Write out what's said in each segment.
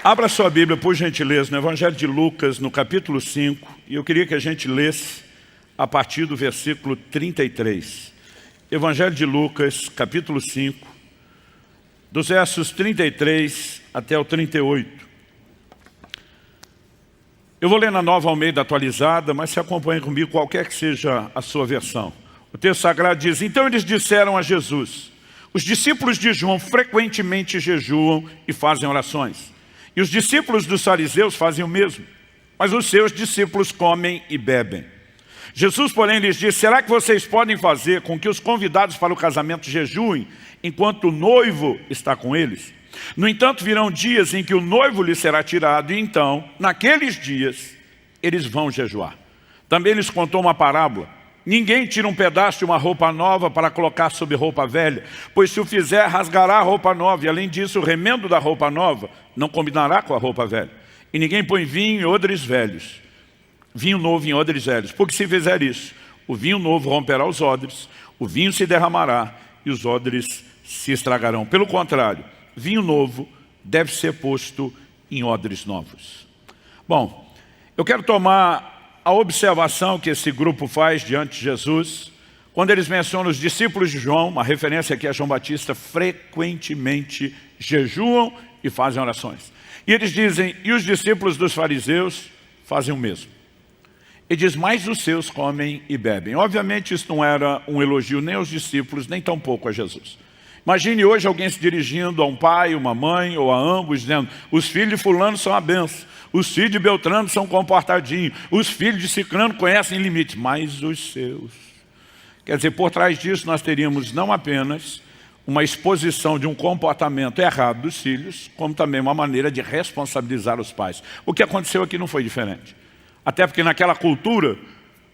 Abra sua Bíblia, por gentileza, no Evangelho de Lucas, no capítulo 5, e eu queria que a gente lesse a partir do versículo 33. Evangelho de Lucas, capítulo 5, dos versos 33 até o 38. Eu vou ler na Nova Almeida atualizada, mas se acompanha comigo qualquer que seja a sua versão. O texto sagrado diz: então eles disseram a Jesus: os discípulos de João frequentemente jejuam e fazem orações, e os discípulos dos fariseus fazem o mesmo, mas os seus discípulos comem e bebem. Jesus, porém, lhes disse: será que vocês podem fazer com que os convidados para o casamento jejuem, enquanto o noivo está com eles? No entanto, virão dias em que o noivo lhes será tirado, e então, naqueles dias, eles vão jejuar. Também lhes contou uma parábola: ninguém tira um pedaço de uma roupa nova para colocar sobre roupa velha, pois se o fizer, rasgará a roupa nova, e além disso, o remendo da roupa nova não combinará com a roupa velha. E ninguém põe vinho em odres velhos, vinho novo em odres velhos, porque se fizer isso, o vinho novo romperá os odres, o vinho se derramará e os odres se estragarão. Pelo contrário, vinho novo deve ser posto em odres novos. Bom, eu quero tomar a observação que esse grupo faz diante de Jesus, quando eles mencionam os discípulos de João, uma referência aqui a João Batista, frequentemente jejuam e fazem orações. E eles dizem: e os discípulos dos fariseus fazem o mesmo. Ele diz: mas os seus comem e bebem. Obviamente isso não era um elogio nem aos discípulos, nem tampouco a Jesus. Imagine hoje alguém se dirigindo a um pai, uma mãe ou a ambos, dizendo: os filhos de fulano são a benção, os filhos de Beltrano são comportadinhos, os filhos de Cicrano conhecem limites, mas os seus. Quer dizer, por trás disso nós teríamos não apenas uma exposição de um comportamento errado dos filhos, como também uma maneira de responsabilizar os pais. O que aconteceu aqui não foi diferente. Até porque naquela cultura,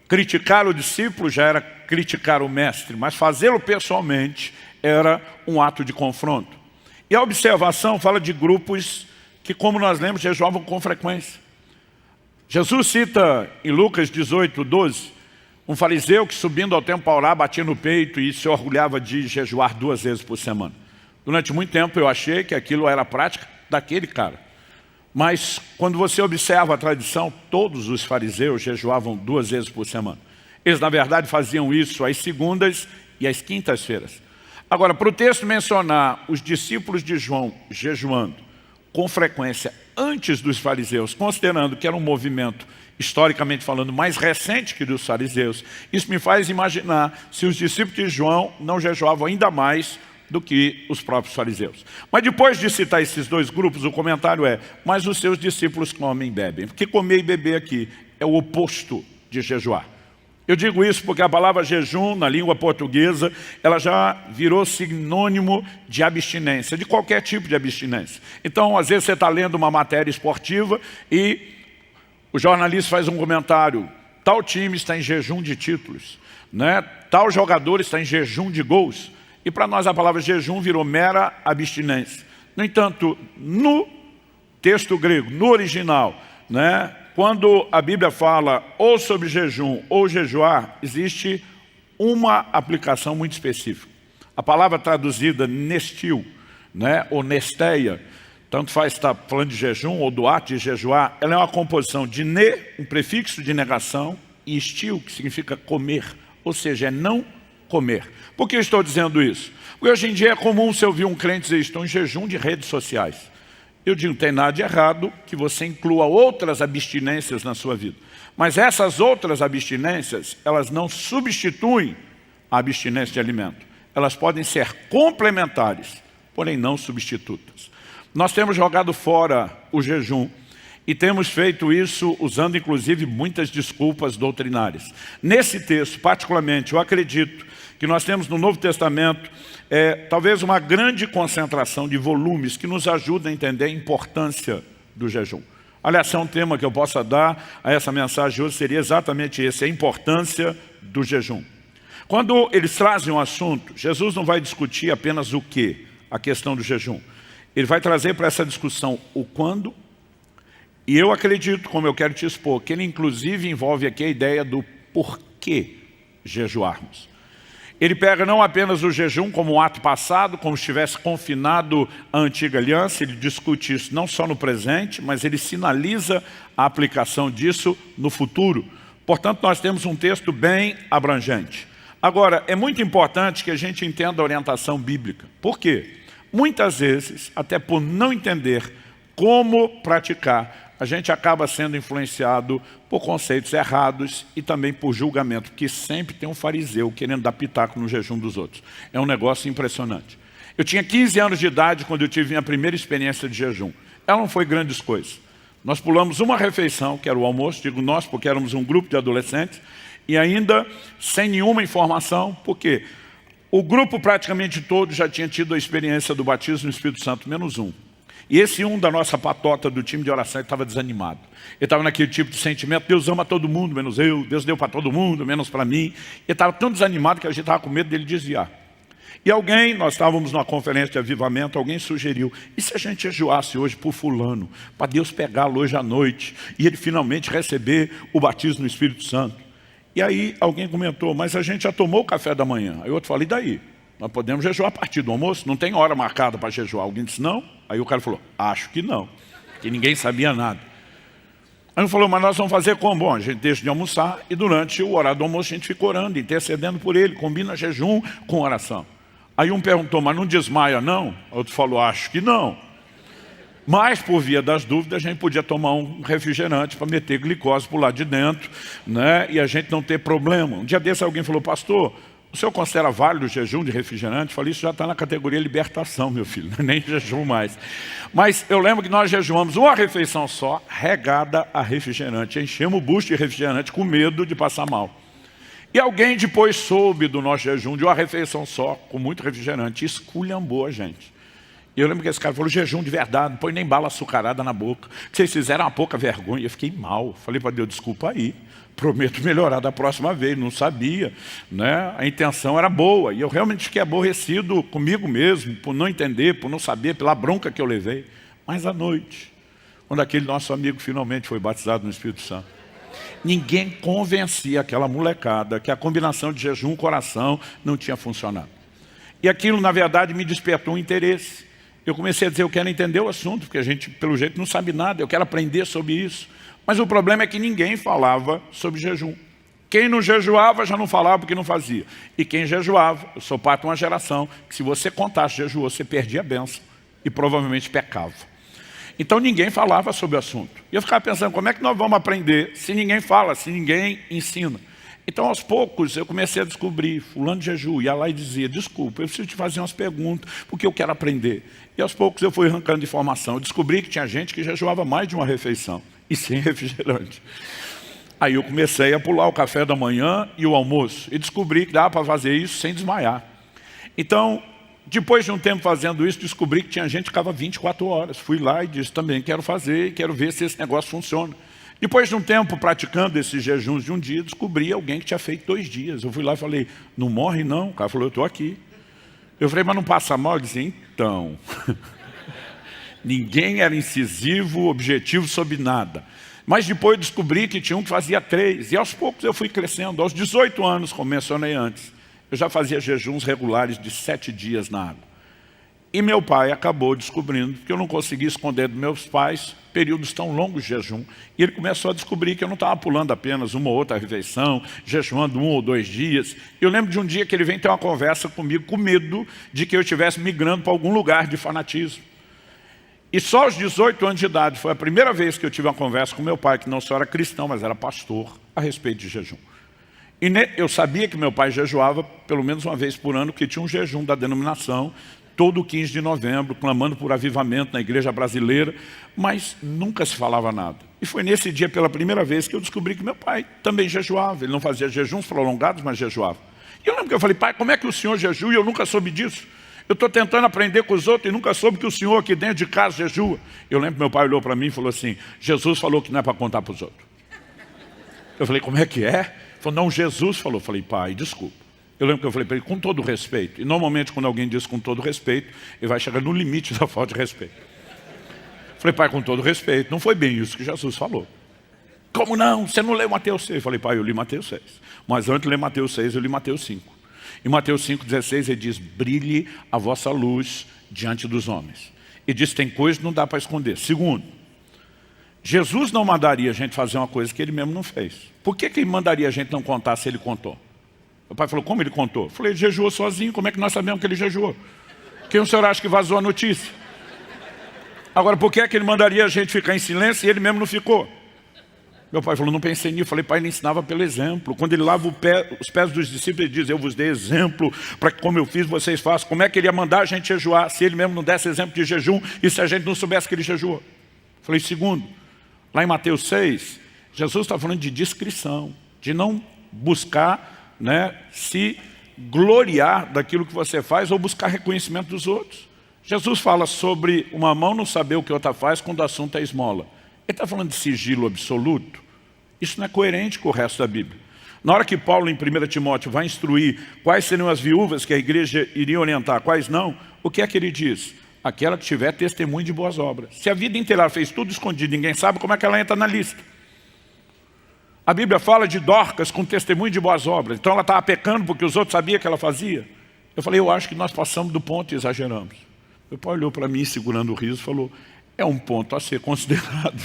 criticar o discípulo já era criticar o mestre, mas fazê-lo pessoalmente era um ato de confronto. E a observação fala de grupos que, como nós lemos, jejuavam com frequência. Jesus cita em Lucas 18, 12, um fariseu que, subindo ao templo para orar, batia no peito e se orgulhava de jejuar 2 vezes por semana. Durante muito tempo eu achei que aquilo era a prática daquele cara. Mas quando você observa a tradição, todos os fariseus jejuavam 2 vezes por semana. Eles, na verdade, faziam isso às segundas e às quintas-feiras. Agora, para o texto mencionar os discípulos de João jejuando com frequência antes dos fariseus, considerando que era um movimento, historicamente falando, mais recente que dos fariseus, isso me faz imaginar se os discípulos de João não jejuavam ainda mais do que os próprios fariseus. Mas depois de citar esses dois grupos, o comentário é: mas os seus discípulos comem e bebem. Porque comer e beber aqui é o oposto de jejuar. Eu digo isso porque a palavra jejum, na língua portuguesa, ela já virou sinônimo de abstinência, de qualquer tipo de abstinência. Então, às vezes você está lendo uma matéria esportiva e o jornalista faz um comentário: tal time está em jejum de títulos, né? Tal jogador está em jejum de gols. E para nós a palavra jejum virou mera abstinência. No entanto, no texto grego, no original, né, quando a Bíblia fala ou sobre jejum ou jejuar, existe uma aplicação muito específica. A palavra traduzida nestil, né, ou nesteia, tanto faz estar falando de jejum ou do ato de jejuar, ela é uma composição de ne, um prefixo de negação, e estil, que significa comer, ou seja, é não comer. Por que eu estou dizendo isso? Porque hoje em dia é comum você ouvir um crente dizer: estou em jejum de redes sociais. Eu digo: não tem nada de errado que você inclua outras abstinências na sua vida. Mas essas outras abstinências, elas não substituem a abstinência de alimento. Elas podem ser complementares, porém não substitutas. Nós temos jogado fora o jejum e temos feito isso usando inclusive muitas desculpas doutrinárias. Nesse texto, particularmente, eu acredito que nós temos no Novo Testamento talvez uma grande concentração de volumes que nos ajudam a entender a importância do jejum. Aliás, um tema que eu possa dar a essa mensagem hoje seria exatamente esse: a importância do jejum. Quando eles trazem um assunto, Jesus não vai discutir apenas o que, a questão do jejum. Ele vai trazer para essa discussão o quando, e eu acredito, como eu quero te expor, que ele inclusive envolve aqui a ideia do porquê jejuarmos. Ele pega não apenas o jejum como um ato passado, como se estivesse confinado à antiga aliança, ele discute isso não só no presente, mas ele sinaliza a aplicação disso no futuro. Portanto, nós temos um texto bem abrangente. Agora, é muito importante que a gente entenda a orientação bíblica. Por quê? Muitas vezes, até por não entender como praticar, a gente acaba sendo influenciado por conceitos errados e também por julgamento, porque sempre tem um fariseu querendo dar pitaco no jejum dos outros. É um negócio impressionante. Eu tinha 15 anos de idade quando eu tive minha primeira experiência de jejum. Ela não foi grandes coisas. Nós pulamos uma refeição, que era o almoço, digo nós porque éramos um grupo de adolescentes, e ainda sem nenhuma informação, porque o grupo praticamente todo já tinha tido a experiência do batismo no Espírito Santo, menos um. E esse um da nossa patota do time de oração estava desanimado. Ele estava naquele tipo de sentimento, Deus ama todo mundo, menos eu, Deus deu para todo mundo, menos para mim. Ele estava tão desanimado que a gente estava com medo dele desviar. E alguém, nós estávamos numa conferência de avivamento, alguém sugeriu, e se a gente jejuasse hoje por fulano, para Deus pegá-lo hoje à noite, e ele finalmente receber o batismo no Espírito Santo? E aí alguém comentou, mas a gente já tomou o café da manhã. Aí o outro falou, e daí? Nós podemos jejuar a partir do almoço? Não tem hora marcada para jejuar. Alguém disse, não? Aí o cara falou, acho que não, que ninguém sabia nada. Aí ele falou, mas nós vamos fazer como? Bom, a gente deixa de almoçar e durante o horário do almoço a gente fica orando, intercedendo por ele, combina jejum com oração. Aí um perguntou, mas não desmaia não? O outro falou, acho que não. Mas, por via das dúvidas, a gente podia tomar um refrigerante para meter glicose por lá de dentro, né? E a gente não ter problema. Um dia desse alguém falou, pastor, o senhor considera válido o jejum de refrigerante? Eu falei, isso já está na categoria libertação, meu filho, nem jejum mais. Mas eu lembro que nós jejuamos uma refeição só, regada a refrigerante. Enchemos o bucho de refrigerante com medo de passar mal. E alguém depois soube do nosso jejum de uma refeição só, com muito refrigerante, e esculhambou a gente. E eu lembro que esse cara falou, jejum de verdade, não põe nem bala açucarada na boca. Que vocês fizeram uma pouca vergonha. Eu fiquei mal. Falei para Deus, desculpa aí. Prometo melhorar da próxima vez. Não sabia, né? A intenção era boa. E eu realmente fiquei aborrecido comigo mesmo, por não entender, por não saber, pela bronca que eu levei. Mas à noite, quando aquele nosso amigo finalmente foi batizado no Espírito Santo, ninguém convencia aquela molecada que a combinação de jejum com oração não tinha funcionado. E aquilo, na verdade, me despertou um interesse. Eu comecei a dizer, eu quero entender o assunto, porque a gente, pelo jeito, não sabe nada, eu quero aprender sobre isso. Mas o problema é que ninguém falava sobre jejum. Quem não jejuava já não falava porque não fazia. E quem jejuava, eu sou parte de uma geração, que se você contasse jejuou, você perdia a bênção e provavelmente pecava. Então ninguém falava sobre o assunto. E eu ficava pensando, como é que nós vamos aprender se ninguém fala, se ninguém ensina? Então, aos poucos, eu comecei a descobrir, fulano de jejum, ia lá e dizia, desculpa, eu preciso te fazer umas perguntas, porque eu quero aprender. E aos poucos eu fui arrancando informação. Eu descobri que tinha gente que jejuava mais de uma refeição, e sem refrigerante. Aí eu comecei a pular o café da manhã e o almoço, e descobri que dava para fazer isso sem desmaiar. Então, depois de um tempo fazendo isso, descobri que tinha gente que ficava 24 horas. Fui lá e disse, também quero fazer, e quero ver se esse negócio funciona. Depois de um tempo praticando esses jejuns de um dia, descobri alguém que tinha feito 2 dias. Eu fui lá e falei, não morre não? O cara falou, eu estou aqui. Eu falei, mas não passa mal? Ele disse, então. Ninguém era incisivo, objetivo sobre nada. Mas depois eu descobri que tinha um que fazia 3. E aos poucos eu fui crescendo. Aos 18 anos, como mencionei antes, eu já fazia jejuns regulares de 7 dias na água. E meu pai acabou descobrindo que eu não conseguia esconder dos meus pais períodos tão longos de jejum. E ele começou a descobrir que eu não estava pulando apenas uma ou outra refeição, jejuando 1 ou 2 dias. Eu lembro de um dia que ele veio ter uma conversa comigo com medo de que eu estivesse migrando para algum lugar de fanatismo. E só aos 18 anos de idade foi a primeira vez que eu tive uma conversa com meu pai, que não só era cristão, mas era pastor, a respeito de jejum. E eu sabia que meu pai jejuava pelo menos uma vez por ano, porque tinha um jejum da denominação, todo 15 de novembro, clamando por avivamento na igreja brasileira, mas nunca se falava nada. E foi nesse dia, pela primeira vez, que eu descobri que meu pai também jejuava. Ele não fazia jejuns prolongados, mas jejuava. E eu lembro que eu falei, pai, como é que o senhor jejua? E eu nunca soube disso. Eu estou tentando aprender com os outros e nunca soube que o senhor aqui dentro de casa jejua. Eu lembro que meu pai olhou para mim e falou assim, Jesus falou que não é para contar para os outros. Eu falei, como é que é? Ele falou, não, Jesus falou. Eu falei, pai, desculpa. Eu lembro que eu falei para ele, com todo respeito. E normalmente quando alguém diz com todo respeito, ele vai chegar no limite da falta de respeito. Eu falei, pai, com todo respeito, não foi bem isso que Jesus falou. Como não? Você não leu Mateus 6? Eu falei, pai, eu li Mateus 6. Mas antes de ler Mateus 6, eu li Mateus 5. Em Mateus 5,16 ele diz, brilhe a vossa luz diante dos homens. Ele diz, tem coisa que não dá para esconder. Segundo, Jesus não mandaria a gente fazer uma coisa que ele mesmo não fez. Por que ele mandaria a gente não contar se ele contou? O pai falou, como ele contou? Eu falei, ele jejuou sozinho, como é que nós sabemos que ele jejuou? Quem o senhor acha que vazou a notícia? Agora, por que é que ele mandaria a gente ficar em silêncio e ele mesmo não ficou? Meu pai falou, não pensei nisso. Eu falei, pai, ele ensinava pelo exemplo. Quando ele lava os pés dos discípulos, ele diz, eu vos dei exemplo para que como eu fiz, vocês façam. Como é que ele ia mandar a gente jejuar se ele mesmo não desse exemplo de jejum e se a gente não soubesse que ele jejuou? Eu falei, segundo, lá em Mateus 6, Jesus está falando de discrição, de não buscar, se gloriar daquilo que você faz ou buscar reconhecimento dos outros. Jesus fala sobre uma mão não saber o que outra faz quando o assunto é esmola. Ele está falando de sigilo absoluto. Isso não é coerente com o resto da Bíblia. Na hora que Paulo, em 1 Timóteo, vai instruir quais seriam as viúvas que a igreja iria orientar, quais não, o que é que ele diz? Aquela que tiver testemunho de boas obras. Se a vida inteira ela fez tudo escondido, ninguém sabe como é que ela entra na lista. A Bíblia fala de Dorcas com testemunho de boas obras. Então ela estava pecando porque os outros sabiam que ela fazia. Eu falei, eu acho que nós passamos do ponto e exageramos. Meu pai olhou para mim segurando o riso e falou, é um ponto a ser considerado.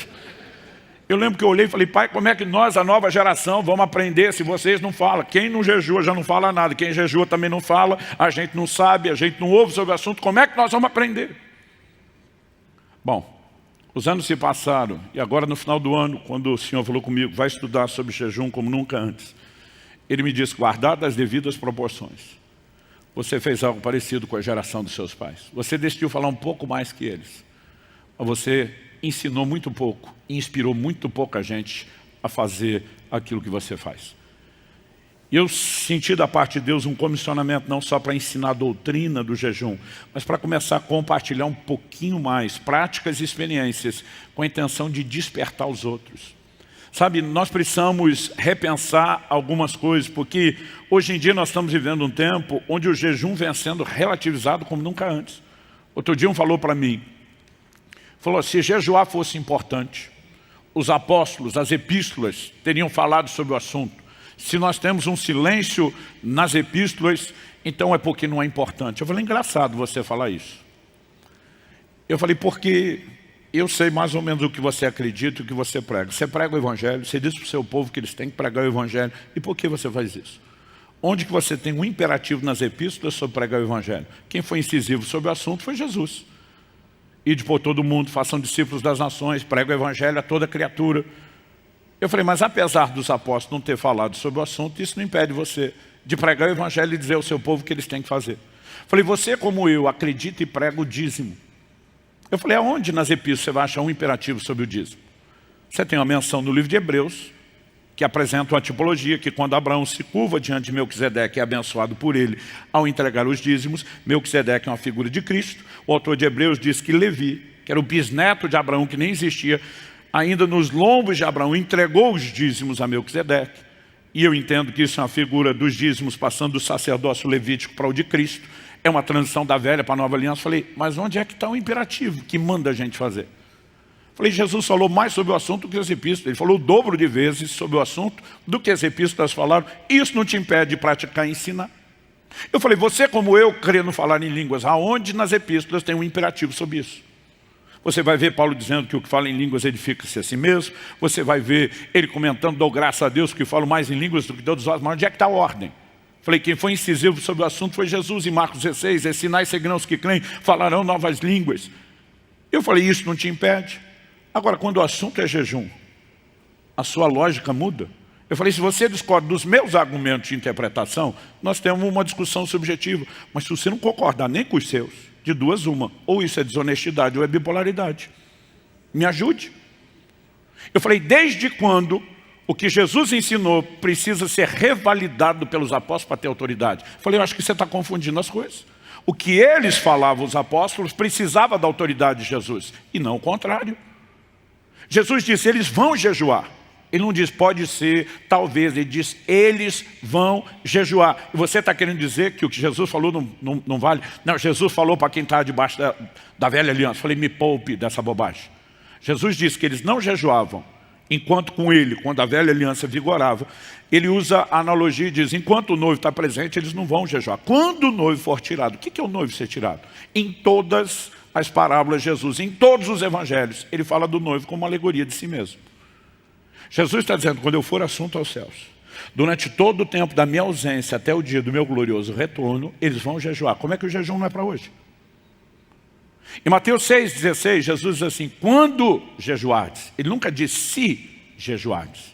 Eu lembro que eu olhei e falei, pai, como é que nós, a nova geração, vamos aprender se vocês não falam? Quem não jejua já não fala nada, quem jejua também não fala, a gente não sabe, a gente não ouve sobre o assunto, como é que nós vamos aprender? Bom, os anos se passaram e agora no final do ano, quando o senhor falou comigo, vai estudar sobre jejum como nunca antes, ele me disse, guardado as devidas proporções, você fez algo parecido com a geração dos seus pais. Você decidiu falar um pouco mais que eles, mas você ensinou muito pouco, inspirou muito pouca gente a fazer aquilo que você faz. E eu senti da parte de Deus um comissionamento não só para ensinar a doutrina do jejum, mas para começar a compartilhar um pouquinho mais práticas e experiências com a intenção de despertar os outros. Sabe, nós precisamos repensar algumas coisas, porque hoje em dia nós estamos vivendo um tempo onde o jejum vem sendo relativizado como nunca antes. Outro dia um falou para mim, falou, se jejuar fosse importante, os apóstolos, as epístolas teriam falado sobre o assunto. Se nós temos um silêncio nas epístolas, então é porque não é importante. Eu falei, engraçado você falar isso. Eu falei, porque eu sei mais ou menos o que você acredita e o que você prega. Você prega o evangelho, você diz para o seu povo que eles têm que pregar o evangelho. E por que você faz isso? Onde que você tem um imperativo nas epístolas sobre pregar o evangelho? Quem foi incisivo sobre o assunto foi Jesus. Ide por todo mundo, façam discípulos das nações, pregue o evangelho a toda criatura. Eu falei, mas apesar dos apóstolos não ter falado sobre o assunto, isso não impede você de pregar o evangelho e dizer ao seu povo o que eles têm que fazer. Eu falei, você como eu, acredita e prega o dízimo. Eu falei, aonde nas epístolas você vai achar um imperativo sobre o dízimo? Você tem uma menção no livro de Hebreus, que apresenta uma tipologia que quando Abraão se curva diante de Melquisedeque, é abençoado por ele ao entregar os dízimos. Melquisedeque é uma figura de Cristo. O autor de Hebreus diz que Levi, que era o bisneto de Abraão, que nem existia, ainda nos lombos de Abraão, entregou os dízimos a Melquisedeque. E eu entendo que isso é uma figura dos dízimos passando do sacerdócio levítico para o de Cristo. É uma transição da velha para a nova aliança. Falei, mas onde é que está o imperativo que manda a gente fazer? Falei, Jesus falou mais sobre o assunto do que as epístolas. Ele falou o dobro de vezes sobre o assunto do que as epístolas falaram. Isso não te impede de praticar e ensinar. Eu falei, você como eu, querendo falar em línguas, aonde nas epístolas tem um imperativo sobre isso? Você vai ver Paulo dizendo que o que fala em línguas edifica-se a si mesmo. Você vai ver ele comentando, dou graça a Deus que falo mais em línguas do que todos nós. Mas onde é que está a ordem? Falei, quem foi incisivo sobre o assunto foi Jesus em Marcos 16. É sinais seguirão os que creem, falarão novas línguas. Eu falei, isso não te impede. Agora, quando o assunto é jejum, a sua lógica muda. Eu falei, se você discorda dos meus argumentos de interpretação, nós temos uma discussão subjetiva. Mas se você não concordar nem com os seus, de duas uma, ou isso é desonestidade ou é bipolaridade. Me ajude. Eu falei, desde quando o que Jesus ensinou precisa ser revalidado pelos apóstolos para ter autoridade? Eu falei, eu acho que você está confundindo as coisas. O que eles falavam, os apóstolos, precisava da autoridade de Jesus, e não o contrário. Jesus disse, eles vão jejuar. Ele não diz, pode ser, talvez. Ele diz, eles vão jejuar. E você está querendo dizer que o que Jesus falou não vale? Não, Jesus falou para quem está debaixo da velha aliança. Falei, me poupe dessa bobagem. Jesus disse que eles não jejuavam Enquanto com ele, quando a velha aliança vigorava, ele usa a analogia e diz, enquanto o noivo está presente, eles não vão jejuar. Quando o noivo for tirado, o que é o noivo ser tirado? Em todas as parábolas de Jesus, em todos os evangelhos, ele fala do noivo como uma alegoria de si mesmo. Jesus está dizendo, quando eu for assunto aos céus, durante todo o tempo da minha ausência, até o dia do meu glorioso retorno, eles vão jejuar. Como é que o jejum não é para hoje? Em Mateus 6,16, Jesus diz assim, quando jejuardes? Ele nunca diz se jejuardes.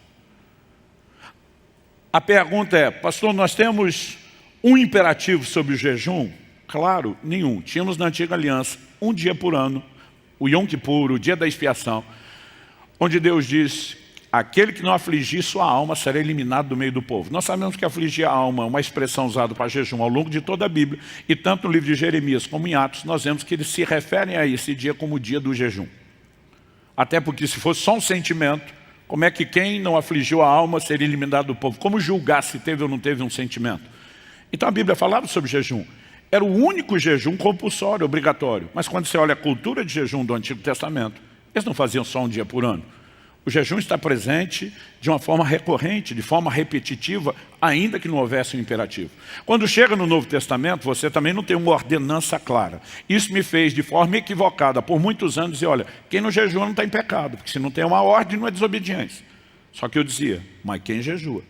A pergunta é, pastor, nós temos um imperativo sobre o jejum? Claro, nenhum. Tínhamos na antiga aliança, um dia por ano, o Yom Kippur, o dia da expiação, onde Deus diz, aquele que não afligir sua alma será eliminado do meio do povo. Nós sabemos que afligir a alma é uma expressão usada para jejum ao longo de toda a Bíblia, e tanto no livro de Jeremias como em Atos, nós vemos que eles se referem a esse dia como o dia do jejum. Até porque se fosse só um sentimento, como é que quem não afligiu a alma seria eliminado do povo? Como julgar se teve ou não teve um sentimento? Então a Bíblia falava sobre jejum. Era o único jejum compulsório, obrigatório. Mas quando você olha a cultura de jejum do Antigo Testamento, eles não faziam só um dia por ano. O jejum está presente de uma forma recorrente, de forma repetitiva, ainda que não houvesse um imperativo. Quando chega no Novo Testamento, você também não tem uma ordenança clara. Isso me fez, de forma equivocada, por muitos anos, dizer, olha, quem não jejua não está em pecado, porque se não tem uma ordem, não é desobediência. Só que eu dizia, mas quem jejua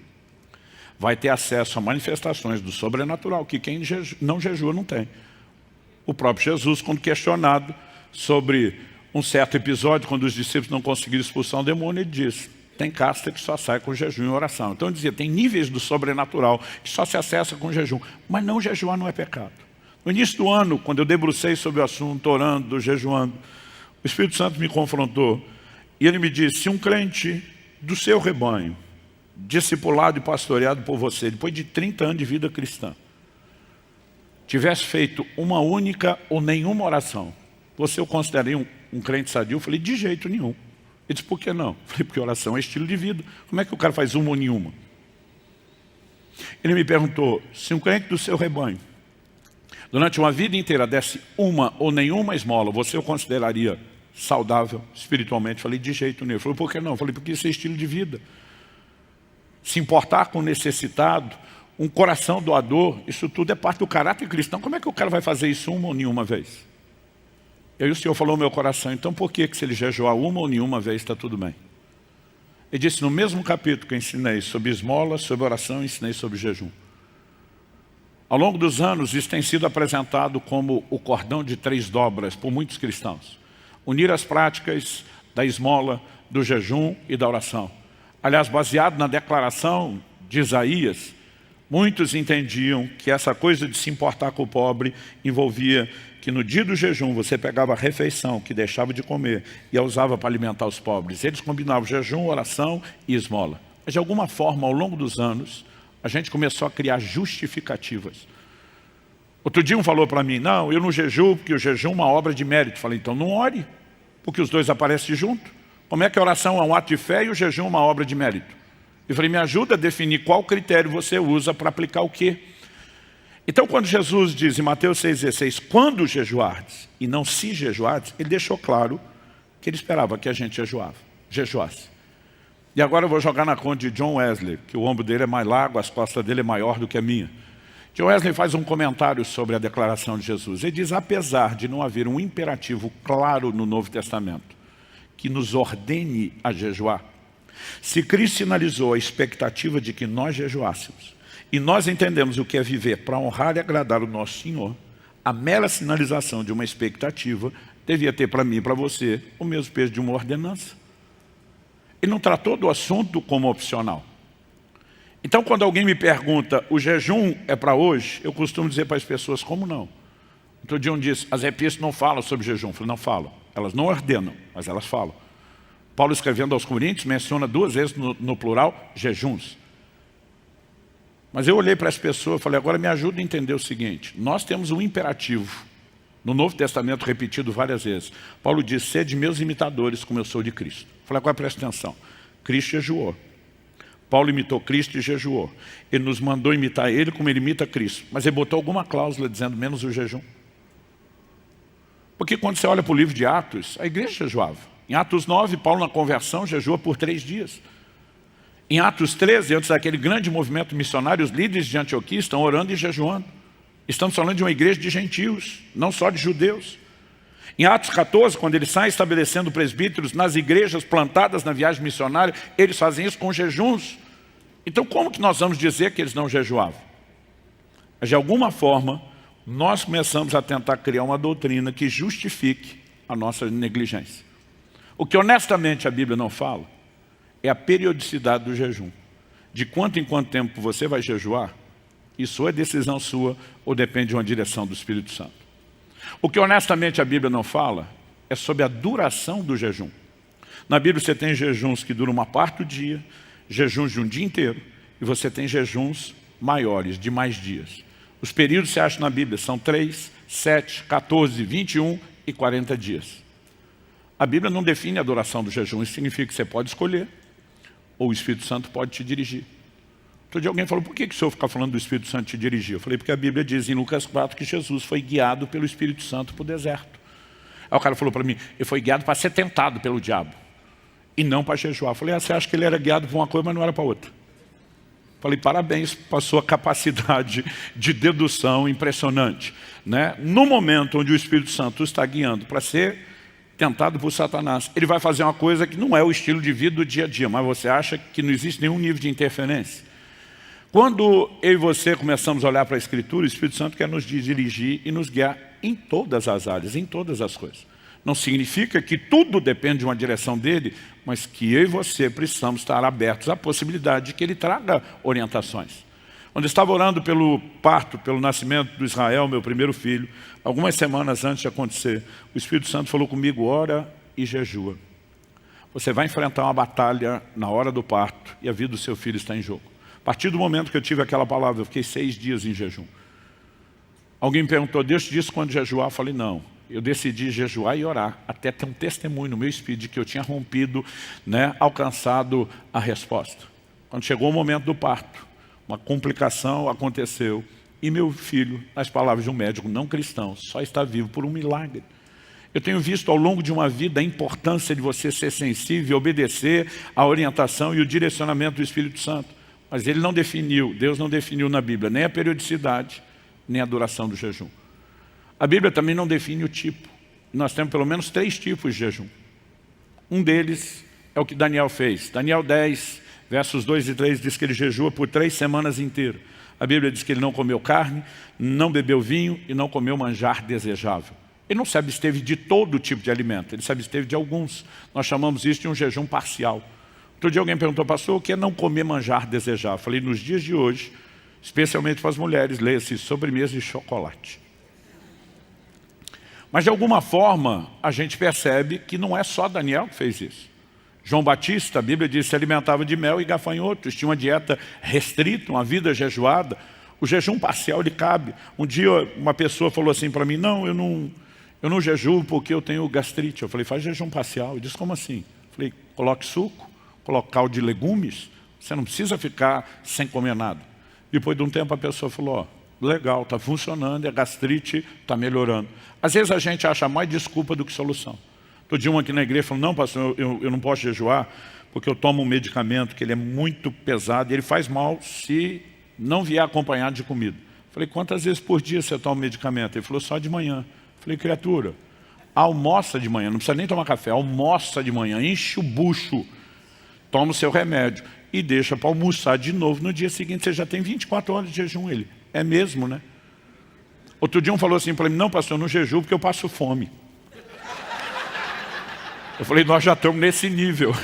vai ter acesso a manifestações do sobrenatural, que quem não jejua não tem. O próprio Jesus, quando questionado sobre um certo episódio, quando os discípulos não conseguiram expulsar um demônio, ele diz, tem casta que só sai com jejum e oração. Então ele dizia, tem níveis do sobrenatural que só se acessa com jejum. Mas não jejuar não é pecado. No início do ano, quando eu debrucei sobre o assunto, orando, jejuando, o Espírito Santo me confrontou e ele me disse, se um crente do seu rebanho, discipulado e pastoreado por você, depois de 30 anos de vida cristã, tivesse feito uma única ou nenhuma oração, você o consideraria um crente sadio? Eu falei, de jeito nenhum. Ele disse, por que não? Eu falei, porque oração é estilo de vida. Como é que o cara faz uma ou nenhuma? Ele me perguntou, se um crente do seu rebanho, durante uma vida inteira, desse uma ou nenhuma esmola, você o consideraria saudável espiritualmente? Eu falei, de jeito nenhum. Ele falou, por que não? Eu falei, porque isso é estilo de vida. Se importar com o necessitado, um coração doador, isso tudo é parte do caráter cristão. Como é que o cara vai fazer isso uma ou nenhuma vez? E aí o Senhor falou ao meu coração, então por que se ele jejuar uma ou nenhuma vez está tudo bem? Ele disse, no mesmo capítulo que eu ensinei sobre esmola, sobre oração, eu ensinei sobre jejum. Ao longo dos anos, isso tem sido apresentado como o cordão de 3 dobras por muitos cristãos. Unir as práticas da esmola, do jejum e da oração. Aliás, baseado na declaração de Isaías, muitos entendiam que essa coisa de se importar com o pobre envolvia que no dia do jejum você pegava a refeição que deixava de comer e a usava para alimentar os pobres. Eles combinavam jejum, oração e esmola. Mas de alguma forma, ao longo dos anos, a gente começou a criar justificativas. Outro dia um falou para mim, não, eu não jejuo porque o jejum é uma obra de mérito. Falei, então não ore, porque os dois aparecem juntos. Como é que a oração é um ato de fé e o jejum é uma obra de mérito? Eu falei, me ajuda a definir qual critério você usa para aplicar o quê? Então, quando Jesus diz em Mateus 6,16, quando jejuardes e não se jejuardes, ele deixou claro que ele esperava que a gente jejuasse. E agora eu vou jogar na conta de John Wesley, que o ombro dele é mais largo, as costas dele é maior do que a minha. John Wesley faz um comentário sobre a declaração de Jesus. Ele diz, apesar de não haver um imperativo claro no Novo Testamento que nos ordene a jejuar, se Cristo sinalizou a expectativa de que nós jejuássemos, e nós entendemos o que é viver para honrar e agradar o nosso Senhor, a mera sinalização de uma expectativa devia ter para mim e para você o mesmo peso de uma ordenança. Ele não tratou do assunto como opcional. Então, quando alguém me pergunta, o jejum é para hoje? Eu costumo dizer para as pessoas, como não? Outro dia um disse, as epístolas não falam sobre jejum. Eu falei, não falam. Elas não ordenam, mas elas falam. Paulo, escrevendo aos Coríntios, menciona 2 vezes no plural, jejuns. Mas eu olhei para as pessoas e falei, agora me ajuda a entender o seguinte, nós temos um imperativo, no Novo Testamento repetido várias vezes. Paulo diz, sede meus imitadores como eu sou de Cristo. Eu falei, agora presta atenção, Cristo jejuou. Paulo imitou Cristo e jejuou. Ele nos mandou imitar ele como ele imita Cristo. Mas ele botou alguma cláusula dizendo menos o jejum. Porque quando você olha para o livro de Atos, a igreja jejuava. Em Atos 9, Paulo na conversão jejua por 3 dias. Em Atos 13, antes daquele grande movimento missionário, os líderes de Antioquia estão orando e jejuando. Estamos falando de uma igreja de gentios, não só de judeus. Em Atos 14, quando ele sai estabelecendo presbíteros nas igrejas plantadas na viagem missionária, eles fazem isso com jejuns. Então como que nós vamos dizer que eles não jejuavam? Mas de alguma forma, nós começamos a tentar criar uma doutrina que justifique a nossa negligência. O que honestamente a Bíblia não fala é a periodicidade do jejum. De quanto em quanto tempo você vai jejuar, isso é decisão sua ou depende de uma direção do Espírito Santo. O que honestamente a Bíblia não fala é sobre a duração do jejum. Na Bíblia você tem jejuns que duram uma parte do dia, jejuns de um dia inteiro, e você tem jejuns maiores, de mais dias. Os períodos que você acha na Bíblia são 3, 7, 14, 21 e 40 dias. A Bíblia não define a duração do jejum, isso significa que você pode escolher, ou o Espírito Santo pode te dirigir. Outro dia alguém falou, por que o senhor fica falando do Espírito Santo te dirigir? Eu falei, porque a Bíblia diz em Lucas 4 que Jesus foi guiado pelo Espírito Santo para o deserto. Aí o cara falou para mim, ele foi guiado para ser tentado pelo diabo, e não para jejuar. Eu falei, você acha que ele era guiado para uma coisa, mas não era para outra? Eu falei, parabéns para a sua capacidade de dedução impressionante, né? No momento onde o Espírito Santo está guiando para ser tentado por Satanás, ele vai fazer uma coisa que não é o estilo de vida do dia a dia, mas você acha que não existe nenhum nível de interferência. Quando eu e você começamos a olhar para a Escritura, o Espírito Santo quer nos dirigir e nos guiar em todas as áreas, em todas as coisas. Não significa que tudo depende de uma direção dele, mas que eu e você precisamos estar abertos à possibilidade de que ele traga orientações. Quando eu estava orando pelo parto, pelo nascimento do Israel, meu primeiro filho, algumas semanas antes de acontecer, o Espírito Santo falou comigo, ora e jejua. Você vai enfrentar uma batalha na hora do parto e a vida do seu filho está em jogo. A partir do momento que eu tive aquela palavra, eu fiquei 6 dias em jejum. Alguém me perguntou, Deus te disse quando jejuar? Eu falei, não. Eu decidi jejuar e orar, até ter um testemunho no meu espírito de que eu tinha rompido, né, alcançado a resposta. Quando chegou o momento do parto, uma complicação aconteceu e meu filho, nas palavras de um médico não cristão, só está vivo por um milagre. Eu tenho visto ao longo de uma vida a importância de você ser sensível e obedecer à orientação e o direcionamento do Espírito Santo. Mas ele não definiu, Deus não definiu na Bíblia nem a periodicidade, nem a duração do jejum. A Bíblia também não define o tipo. Nós temos pelo menos 3 tipos de jejum. Um deles é o que Daniel fez. Daniel 10, versos 2 e 3 diz que ele jejua por 3 semanas inteiras. A Bíblia diz que ele não comeu carne, não bebeu vinho e não comeu manjar desejável. Ele não se absteve de todo tipo de alimento, ele se absteve de alguns. Nós chamamos isso de um jejum parcial. Outro dia alguém perguntou, pastor, o que é não comer manjar desejável? Eu falei, nos dias de hoje, especialmente para as mulheres, leia-se sobremesa de chocolate. Mas de alguma forma, a gente percebe que não é só Daniel que fez isso. João Batista, a Bíblia diz, se alimentava de mel e gafanhotos, tinha uma dieta restrita, uma vida jejuada. O jejum parcial, ele cabe. Um dia uma pessoa falou assim para mim, não, eu não jejuo porque eu tenho gastrite. Eu falei, faz jejum parcial. Ele disse, como assim? Eu falei, coloque suco, coloque caldo de legumes, você não precisa ficar sem comer nada. Depois de um tempo a pessoa falou, ó, legal, está funcionando, a gastrite está melhorando. Às vezes a gente acha mais desculpa do que solução. Outro dia um aqui na igreja falou, não pastor, eu não posso jejuar porque eu tomo um medicamento que ele é muito pesado e ele faz mal se não vier acompanhado de comida. Falei, quantas vezes por dia você toma medicamento? Ele falou, só de manhã. Falei, criatura, almoça de manhã, não precisa nem tomar café, almoça de manhã, enche o bucho, toma o seu remédio e deixa para almoçar de novo. No dia seguinte você já tem 24 horas de jejum. Ele, é mesmo, né? Outro dia um falou assim para mim, não pastor, eu não jejuo porque eu passo fome. Eu falei, nós já estamos nesse nível.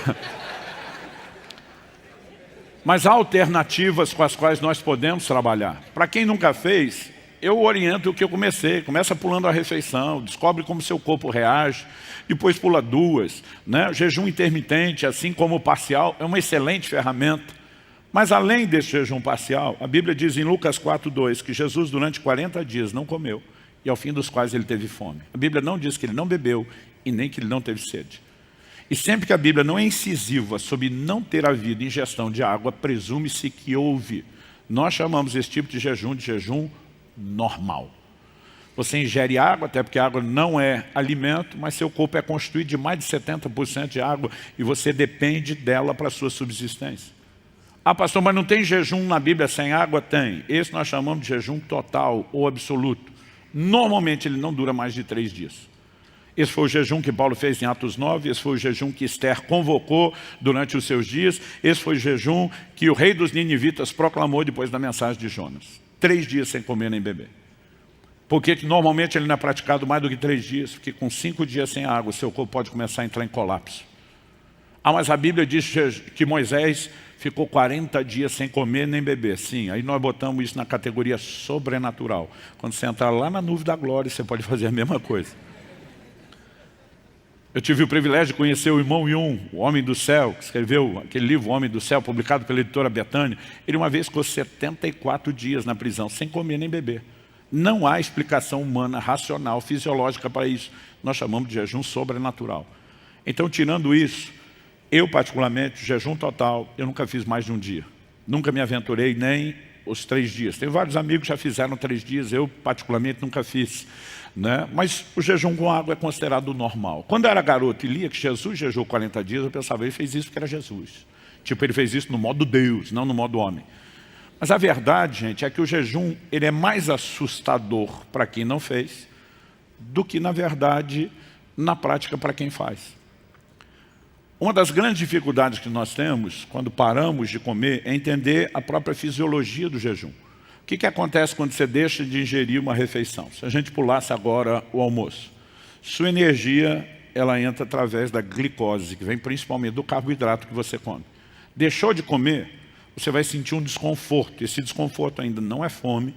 Mas há alternativas com as quais nós podemos trabalhar. Para quem nunca fez, eu oriento o que eu comecei. Começa pulando a refeição, descobre como seu corpo reage, depois pula 2. Né? O jejum intermitente, assim como o parcial, é uma excelente ferramenta. Mas além desse jejum parcial, a Bíblia diz em Lucas 4:2 que Jesus durante 40 dias não comeu e ao fim dos quais ele teve fome. A Bíblia não diz que ele não bebeu e nem que ele não teve sede. E sempre que a Bíblia não é incisiva sobre não ter havido ingestão de água, presume-se que houve. Nós chamamos esse tipo de jejum normal. Você ingere água, até porque a água não é alimento, mas seu corpo é constituído de mais de 70% de água e você depende dela para a sua subsistência. Ah, pastor, mas não tem jejum na Bíblia sem água? Tem. Esse nós chamamos de jejum total ou absoluto. Normalmente ele não dura mais de 3 dias. Esse foi o jejum que Paulo fez em Atos 9, esse foi o jejum que Esther convocou durante os seus dias, esse foi o jejum que o rei dos ninivitas proclamou depois da mensagem de Jonas. 3 dias sem comer nem beber. Por que normalmente ele não é praticado mais do que 3 dias? Porque com 5 dias sem água, o seu corpo pode começar a entrar em colapso. Ah, mas a Bíblia diz que Moisés ficou 40 dias sem comer nem beber. Sim, aí nós botamos isso na categoria sobrenatural. Quando você entrar lá na nuvem da glória, você pode fazer a mesma coisa. Eu tive o privilégio de conhecer o irmão Yun, o Homem do Céu, que escreveu aquele livro, O Homem do Céu, publicado pela editora Betânia. Ele uma vez ficou 74 dias na prisão, sem comer nem beber. Não há explicação humana, racional, fisiológica para isso. Nós chamamos de jejum sobrenatural. Então, tirando isso, eu particularmente, jejum total, eu nunca fiz mais de um dia. Nunca me aventurei nem os 3 dias. Tem vários amigos que já fizeram 3 dias, eu particularmente nunca fiz. Né? Mas o jejum com água é considerado normal. Quando eu era garoto e lia que Jesus jejuou 40 dias, eu pensava, ele fez isso porque era Jesus. Tipo, ele fez isso no modo Deus, não no modo homem. Mas a verdade, gente, é que o jejum ele é mais assustador para quem não fez do que, na verdade, na prática para quem faz. Uma das grandes dificuldades que nós temos quando paramos de comer é entender a própria fisiologia do jejum. O que acontece quando você deixa de ingerir uma refeição? Se a gente pulasse agora o almoço, sua energia ela entra através da glicose, que vem principalmente do carboidrato que você come. Deixou de comer, você vai sentir um desconforto. Esse desconforto ainda não é fome.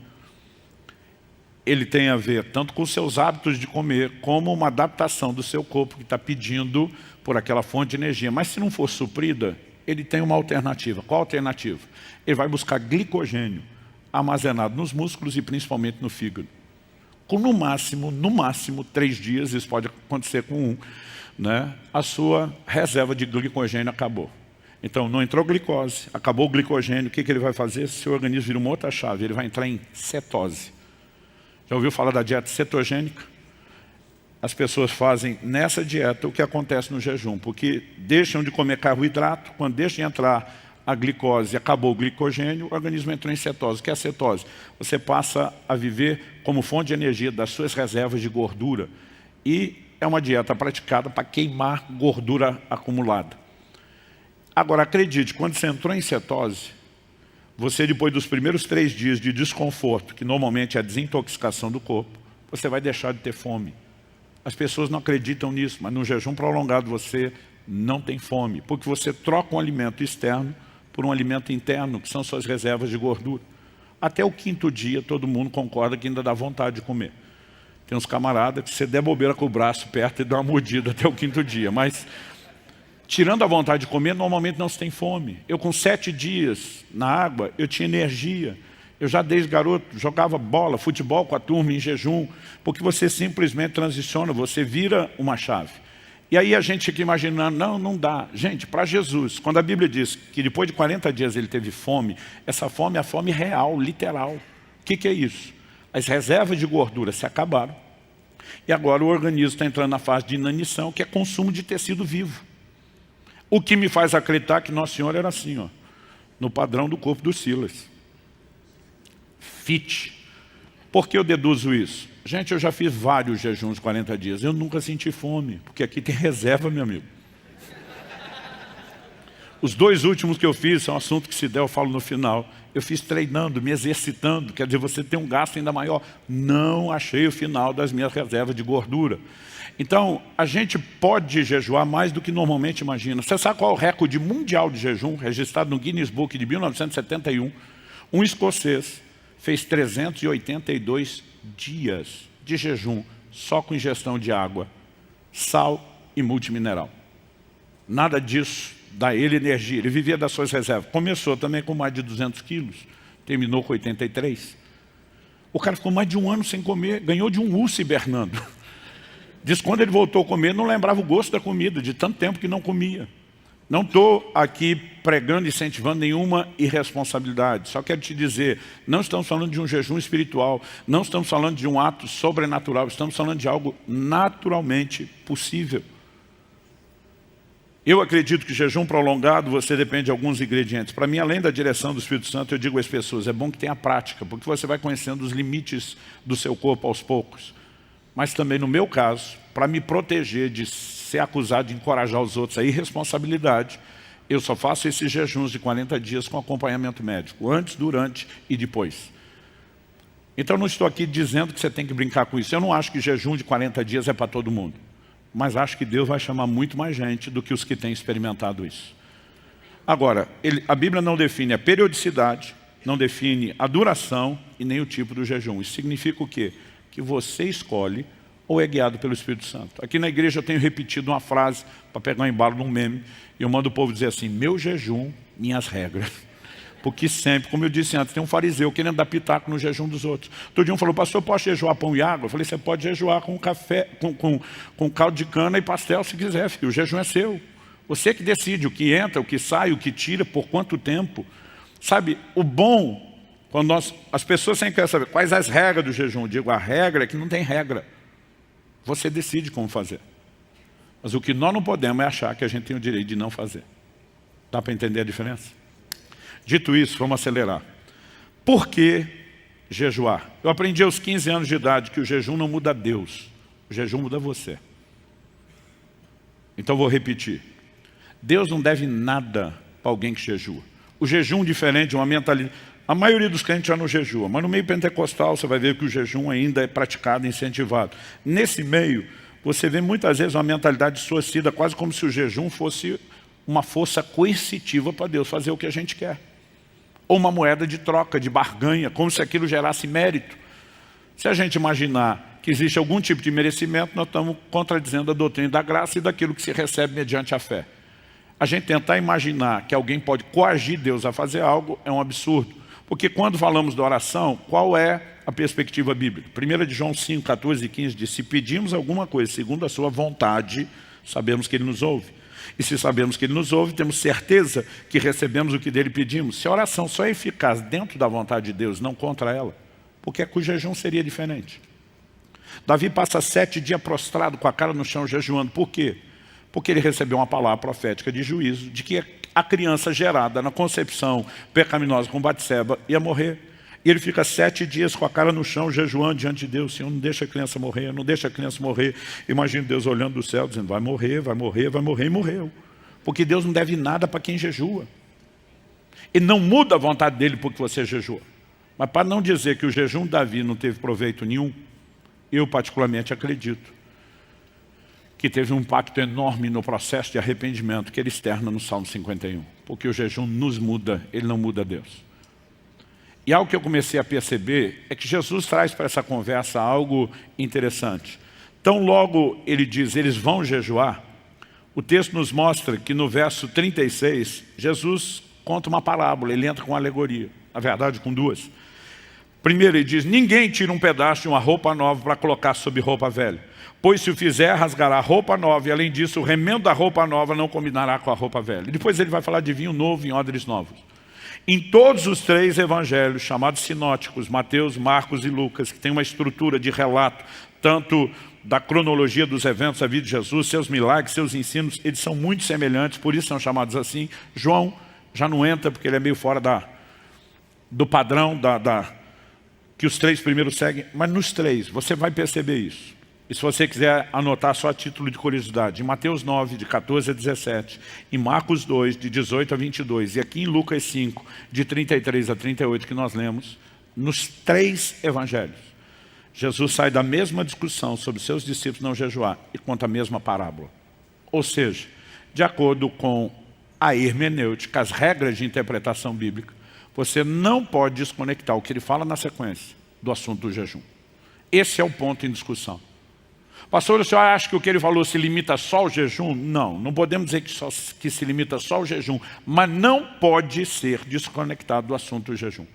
Ele tem a ver tanto com os seus hábitos de comer, como uma adaptação do seu corpo que está pedindo por aquela fonte de energia. Mas se não for suprida, ele tem uma alternativa. Qual a alternativa? Ele vai buscar glicogênio armazenado nos músculos e principalmente no fígado. Com no máximo 3 dias, isso pode acontecer com 1, né? A sua reserva de glicogênio acabou. Então não entrou glicose, acabou o glicogênio, o que ele vai fazer? Seu organismo vira uma outra chave, ele vai entrar em cetose. Já ouviu falar da dieta cetogênica? As pessoas fazem nessa dieta o que acontece no jejum, porque deixam de comer carboidrato, quando deixam de entrar a glicose, acabou o glicogênio, o organismo entrou em cetose. O que é a cetose? Você passa a viver como fonte de energia das suas reservas de gordura. E é uma dieta praticada para queimar gordura acumulada. Agora, acredite, quando você entrou em cetose, você depois dos primeiros 3 dias de desconforto, que normalmente é a desintoxicação do corpo, você vai deixar de ter fome. As pessoas não acreditam nisso, mas no jejum prolongado você não tem fome, porque você troca um alimento externo por um alimento interno, que são suas reservas de gordura. Até o 5º dia, todo mundo concorda que ainda dá vontade de comer. Tem uns camaradas que você der bobeira com o braço perto e dá uma mordida até o 5º dia, mas tirando a vontade de comer, normalmente não se tem fome. Eu com 7 dias na água, eu tinha energia. Eu já desde garoto jogava bola, futebol com a turma em jejum, porque você simplesmente transiciona, você vira uma chave. E aí a gente fica imaginando, não dá. Gente, para Jesus, quando a Bíblia diz que depois de 40 dias ele teve fome, essa fome é a fome real, literal. O que é isso? As reservas de gordura se acabaram. E agora o organismo está entrando na fase de inanição, que é consumo de tecido vivo. O que me faz acreditar que Nosso Senhor era assim, ó, no padrão do corpo do Silas. Fit. Por que eu deduzo isso? Gente, eu já fiz vários jejuns de 40 dias. Eu nunca senti fome, porque aqui tem reserva, meu amigo. Os 2 últimos que eu fiz são um assunto que se der, eu falo no final. Eu fiz treinando, me exercitando, quer dizer, você tem um gasto ainda maior. Não achei o final das minhas reservas de gordura. Então, a gente pode jejuar mais do que normalmente imagina. Você sabe qual é o recorde mundial de jejum, registrado no Guinness Book de 1971? Um escocês fez 382 dias de jejum, só com ingestão de água, sal e multimineral. Nada disso dá a ele energia, ele vivia das suas reservas. Começou também com mais de 200 quilos, terminou com 83. O cara ficou mais de 1 ano sem comer, ganhou de um urso hibernando. Diz que quando ele voltou a comer, não lembrava o gosto da comida, de tanto tempo que não comia. Não estou aqui pregando, incentivando nenhuma irresponsabilidade. Só quero te dizer, não estamos falando de um jejum espiritual, não estamos falando de um ato sobrenatural, estamos falando de algo naturalmente possível. Eu acredito que jejum prolongado, você depende de alguns ingredientes. Para mim, além da direção do Espírito Santo, eu digo às pessoas, é bom que tenha prática, porque você vai conhecendo os limites do seu corpo aos poucos. Mas também, no meu caso, para me proteger de ser acusado de encorajar os outros a irresponsabilidade, eu só faço esses jejuns de 40 dias com acompanhamento médico, antes, durante e depois. Então, não estou aqui dizendo que você tem que brincar com isso. Eu não acho que jejum de 40 dias é para todo mundo. Mas acho que Deus vai chamar muito mais gente do que os que têm experimentado isso. Agora, a Bíblia não define a periodicidade, não define a duração e nem o tipo do jejum. Isso significa o quê? Que você escolhe ou é guiado pelo Espírito Santo. Aqui na igreja eu tenho repetido uma frase para pegar um embalo num meme e eu mando o povo dizer assim, meu jejum, minhas regras. Porque sempre, como eu disse antes, tem um fariseu querendo dar pitaco no jejum dos outros. Todo dia um falou, pastor, eu posso jejuar pão e água? Eu falei, você pode jejuar com café, com caldo de cana e pastel se quiser, filho. O jejum é seu. Você que decide o que entra, o que sai, o que tira, por quanto tempo. Sabe, o bom, quando as pessoas sempre querem saber quais as regras do jejum. Eu digo, a regra é que não tem regra. Você decide como fazer. Mas o que nós não podemos é achar que a gente tem o direito de não fazer. Dá para entender a diferença? Dito isso, vamos acelerar. Por que jejuar? Eu aprendi aos 15 anos de idade que o jejum não muda Deus. O jejum muda você. Então vou repetir. Deus não deve nada para alguém que jejua. O jejum diferente de uma mentalidade. A maioria dos crentes já não jejua, mas no meio pentecostal você vai ver que o jejum ainda é praticado, incentivado. Nesse meio, você vê muitas vezes uma mentalidade distorcida, quase como se o jejum fosse uma força coercitiva para Deus fazer o que a gente quer. Ou uma moeda de troca, de barganha, como se aquilo gerasse mérito. Se a gente imaginar que existe algum tipo de merecimento, nós estamos contradizendo a doutrina da graça e daquilo que se recebe mediante a fé. A gente tentar imaginar que alguém pode coagir Deus a fazer algo é um absurdo. Porque quando falamos da oração, qual é a perspectiva bíblica? 1 de João 5, 14 e 15 diz, se pedimos alguma coisa segundo a sua vontade, sabemos que Ele nos ouve. E se sabemos que Ele nos ouve, temos certeza que recebemos o que dele pedimos. Se a oração só é eficaz dentro da vontade de Deus, não contra ela, porque o jejum seria diferente. Davi passa 7 dias prostrado com a cara no chão jejuando. Por quê? Porque ele recebeu uma palavra profética de juízo, de que a criança gerada na concepção pecaminosa com Batseba ia morrer. E ele fica 7 dias com a cara no chão, jejuando diante de Deus. Senhor, não deixa a criança morrer, não deixa a criança morrer. Imagina Deus olhando do céu, dizendo, vai morrer, vai morrer, vai morrer, e morreu. Porque Deus não deve nada para quem jejua. E não muda a vontade dele porque você jejua. Mas para não dizer que o jejum de Davi não teve proveito nenhum, eu particularmente acredito que teve um impacto enorme no processo de arrependimento que ele externa no Salmo 51. Porque o jejum nos muda, ele não muda Deus. E algo que eu comecei a perceber é que Jesus traz para essa conversa algo interessante. Tão logo ele diz, eles vão jejuar, o texto nos mostra que no verso 36, Jesus conta uma parábola, ele entra com uma alegoria, na verdade com duas. Primeiro ele diz, ninguém tira um pedaço de uma roupa nova para colocar sobre roupa velha, pois se o fizer, rasgará a roupa nova, e além disso, o remendo da roupa nova não combinará com a roupa velha. E depois ele vai falar de vinho novo em odres novos. Em todos os 3 evangelhos, chamados sinóticos, Mateus, Marcos e Lucas, que tem uma estrutura de relato, tanto da cronologia dos eventos da vida de Jesus, seus milagres, seus ensinos, eles são muito semelhantes, por isso são chamados assim. João já não entra, porque ele é meio fora do padrão que os 3 primeiros seguem, mas nos 3, você vai perceber isso. E se você quiser anotar só a título de curiosidade, em Mateus 9, de 14 a 17, em Marcos 2, de 18 a 22, e aqui em Lucas 5, de 33 a 38, que nós lemos, nos 3 evangelhos, Jesus sai da mesma discussão sobre seus discípulos não jejuar e conta a mesma parábola. Ou seja, de acordo com a hermenêutica, as regras de interpretação bíblica, você não pode desconectar o que ele fala na sequência do assunto do jejum. Esse é o ponto em discussão. Pastor, o senhor acha que o que ele falou se limita só ao jejum? Não, não podemos dizer que se limita só ao jejum, mas não pode ser desconectado do assunto do jejum.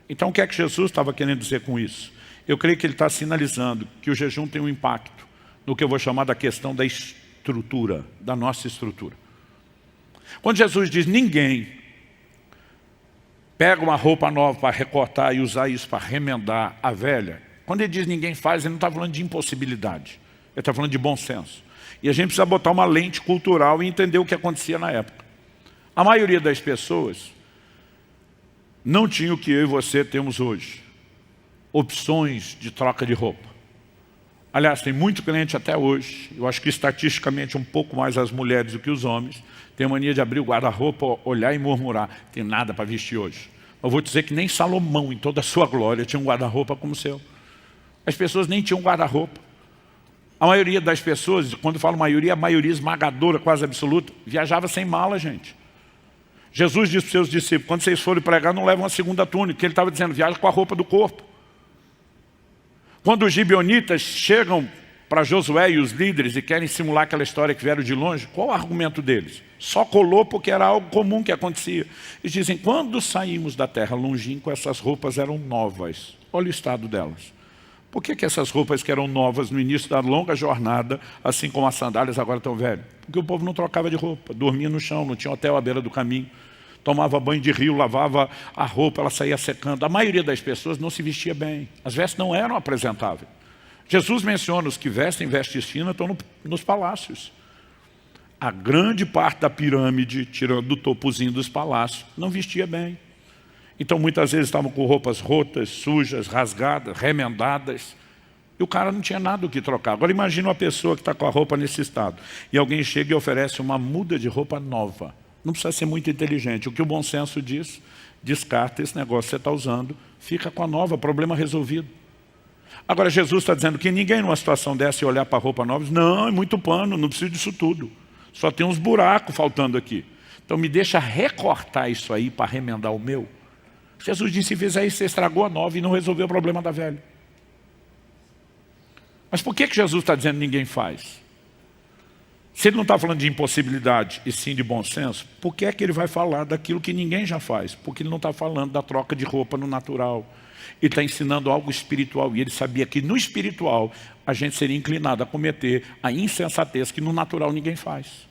Então o que é que Jesus estava querendo dizer com isso? Eu creio que ele está sinalizando que o jejum tem um impacto no que eu vou chamar da questão da estrutura, da nossa estrutura. Quando Jesus diz ninguém pega uma roupa nova para recortar e usar isso para remendar a velha, quando ele diz ninguém faz, ele não está falando de impossibilidade. Ele está falando de bom senso. E a gente precisa botar uma lente cultural e entender o que acontecia na época. A maioria das pessoas não tinha o que eu e você temos hoje. Opções de troca de roupa. Aliás, tem muito crente até hoje, eu acho que estatisticamente um pouco mais as mulheres do que os homens, tem a mania de abrir o guarda-roupa, olhar e murmurar, tem nada para vestir hoje. Eu vou dizer que nem Salomão, em toda a sua glória, tinha um guarda-roupa como o seu. As pessoas nem tinham guarda-roupa. A maioria das pessoas, quando eu falo maioria, a maioria esmagadora, quase absoluta, viajava sem mala, gente. Jesus disse para os seus discípulos, quando vocês forem pregar, não levam uma segunda túnica, que ele estava dizendo, viaja com a roupa do corpo. Quando os gibeonitas chegam para Josué e os líderes e querem simular aquela história que vieram de longe, qual o argumento deles? Só colou porque era algo comum que acontecia. Eles dizem, quando saímos da terra longínqua, essas roupas eram novas. Olha o estado delas. Por que essas roupas que eram novas no início da longa jornada, assim como as sandálias agora estão velhas? Porque o povo não trocava de roupa, dormia no chão, não tinha hotel à beira do caminho. Tomava banho de rio, lavava a roupa, ela saía secando. A maioria das pessoas não se vestia bem. As vestes não eram apresentáveis. Jesus menciona os que vestem vestes finas estão nos palácios. A grande parte da pirâmide, tirando o topozinho dos palácios, não vestia bem. Então muitas vezes estavam com roupas rotas, sujas, rasgadas, remendadas. E o cara não tinha nada o que trocar. Agora imagina uma pessoa que está com a roupa nesse estado. E alguém chega e oferece uma muda de roupa nova. Não precisa ser muito inteligente. O que o bom senso diz, descarta esse negócio que você está usando, fica com a nova, problema resolvido. Agora Jesus está dizendo que ninguém numa situação dessa ia olhar para a roupa nova e diz, não, é muito pano, não preciso disso tudo. Só tem uns buracos faltando aqui. Então me deixa recortar isso aí para remendar o meu. Jesus disse, se fizer isso, você estragou a nova e não resolveu o problema da velha. Mas por que Jesus está dizendo que ninguém faz? Se ele não está falando de impossibilidade e sim de bom senso, por que é que ele vai falar daquilo que ninguém já faz? Porque ele não está falando da troca de roupa no natural. Ele está ensinando algo espiritual. E ele sabia que no espiritual a gente seria inclinado a cometer a insensatez que no natural ninguém faz.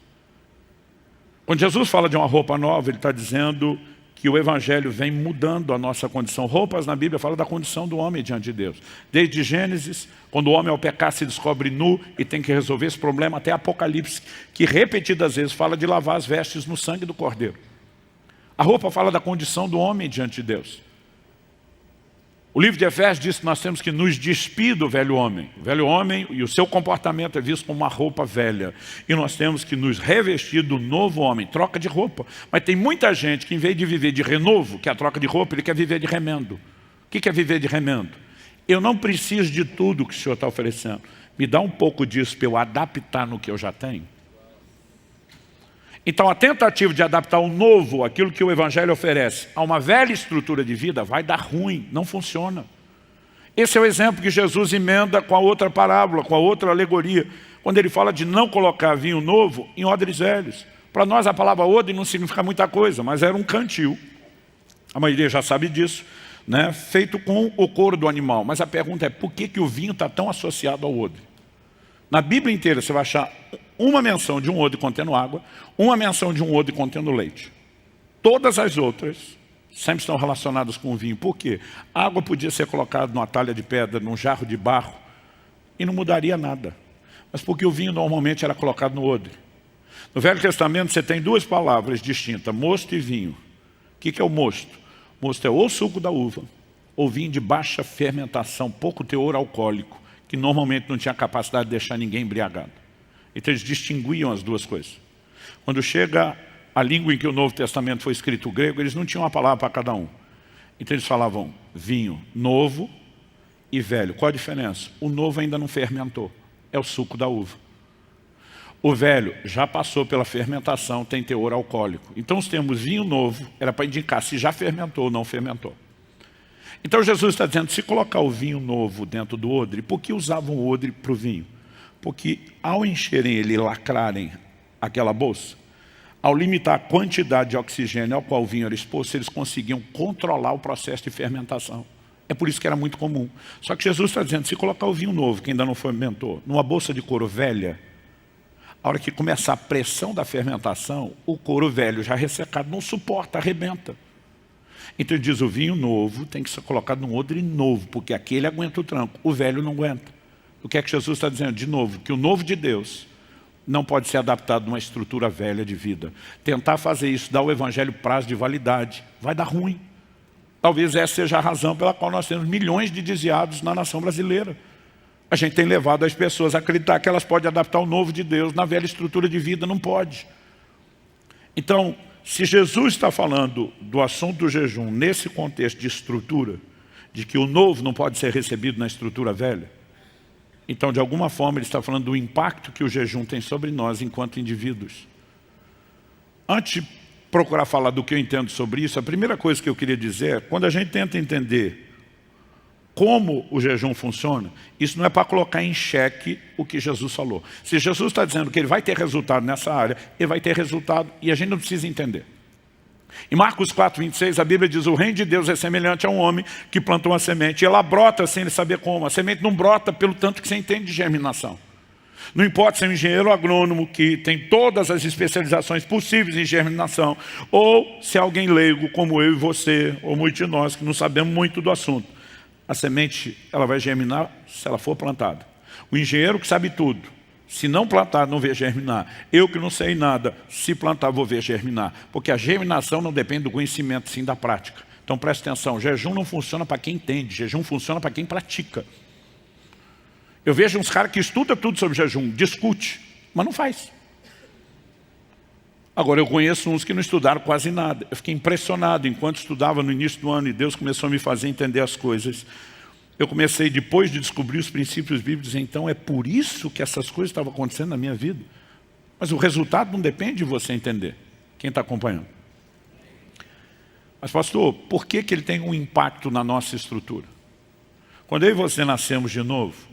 Quando Jesus fala de uma roupa nova, ele está dizendo que o Evangelho vem mudando a nossa condição. Roupas na Bíblia fala da condição do homem diante de Deus. Desde Gênesis, quando o homem ao pecar se descobre nu e tem que resolver esse problema, até Apocalipse, que repetidas vezes fala de lavar as vestes no sangue do Cordeiro. A roupa fala da condição do homem diante de Deus. O livro de Efésios diz que nós temos que nos despir do velho homem. O velho homem e o seu comportamento é visto como uma roupa velha. E nós temos que nos revestir do novo homem. Troca de roupa. Mas tem muita gente que em vez de viver de renovo, que é a troca de roupa, ele quer viver de remendo. O que é viver de remendo? Eu não preciso de tudo que o Senhor está oferecendo. Me dá um pouco disso para eu adaptar no que eu já tenho. Então a tentativa de adaptar o novo, aquilo que o Evangelho oferece, a uma velha estrutura de vida, vai dar ruim, não funciona. Esse é o exemplo que Jesus emenda com a outra parábola, com a outra alegoria, quando ele fala de não colocar vinho novo em odres velhos. Para nós a palavra odre não significa muita coisa, mas era um cantil. A maioria já sabe disso, né? Feito com o couro do animal. Mas a pergunta é, por que o vinho está tão associado ao odre? Na Bíblia inteira você vai achar uma menção de um odre contendo água, uma menção de um odre contendo leite. Todas as outras sempre estão relacionadas com o vinho. Por quê? A água podia ser colocada numa talha de pedra, num jarro de barro, e não mudaria nada. Mas porque o vinho normalmente era colocado no odre. No Velho Testamento você tem duas palavras distintas, mosto e vinho. O que é o mosto? Mosto é ou suco da uva, ou vinho de baixa fermentação, pouco teor alcoólico, que normalmente não tinha capacidade de deixar ninguém embriagado. Então eles distinguiam as duas coisas. Quando chega a língua em que o Novo Testamento foi escrito o grego, eles não tinham uma palavra para cada um. Então eles falavam vinho novo e velho. Qual a diferença? O novo ainda não fermentou, é o suco da uva. O velho já passou pela fermentação, tem teor alcoólico. Então os termos vinho novo era para indicar se já fermentou ou não fermentou. Então Jesus está dizendo, se colocar o vinho novo dentro do odre, por que usavam o odre para o vinho? Porque ao encherem ele e lacrarem aquela bolsa, ao limitar a quantidade de oxigênio ao qual o vinho era exposto, eles conseguiam controlar o processo de fermentação. É por isso que era muito comum. Só que Jesus está dizendo, se colocar o vinho novo, que ainda não fermentou, numa bolsa de couro velha, A hora que começar a pressão da fermentação, o couro velho já ressecado não suporta, arrebenta. Então ele diz, o vinho novo tem que ser colocado num odre novo, porque aquele aguenta o tranco, o velho não aguenta. O que é que Jesus está dizendo? De novo, que o novo de Deus não pode ser adaptado numa estrutura velha de vida. Tentar fazer isso, dar ao evangelho prazo de validade, vai dar ruim. Talvez essa seja a razão pela qual nós temos milhões de desviados na nação brasileira. A gente tem levado as pessoas a acreditar que elas podem adaptar o novo de Deus na velha estrutura de vida, não pode. Então, se Jesus está falando do assunto do jejum nesse contexto de estrutura, de que o novo não pode ser recebido na estrutura velha, então de alguma forma ele está falando do impacto que o jejum tem sobre nós enquanto indivíduos. Antes de procurar falar do que eu entendo sobre isso, a primeira coisa que eu queria dizer é, quando a gente tenta entender como o jejum funciona, isso não é para colocar em xeque o que Jesus falou. Se Jesus está dizendo que ele vai ter resultado nessa área, ele vai ter resultado e a gente não precisa entender. Em Marcos 4:26, a Bíblia diz, o reino de Deus é semelhante a um homem que plantou uma semente, e ela brota sem ele saber como. A semente não brota pelo tanto que você entende de germinação. Não importa se é um engenheiro agrônomo que tem todas as especializações possíveis em germinação, ou se é alguém leigo como eu e você, ou muitos de nós que não sabemos muito do assunto. A semente, ela vai germinar se ela for plantada. O engenheiro que sabe tudo, se não plantar, não vê germinar. Eu que não sei nada, se plantar, vou ver germinar. Porque a germinação não depende do conhecimento, sim da prática. Então preste atenção, jejum não funciona para quem entende, jejum funciona para quem pratica. Eu vejo uns caras que estudam tudo sobre jejum, discute, mas não faz. Agora eu conheço uns que não estudaram quase nada. Eu fiquei impressionado enquanto estudava no início do ano e Deus começou a me fazer entender as coisas. Eu comecei, depois de descobrir os princípios bíblicos, então é por isso que essas coisas estavam acontecendo na minha vida. Mas o resultado não depende de você entender. Quem está acompanhando? Mas pastor, por que ele tem um impacto na nossa estrutura? Quando eu e você nascemos de novo,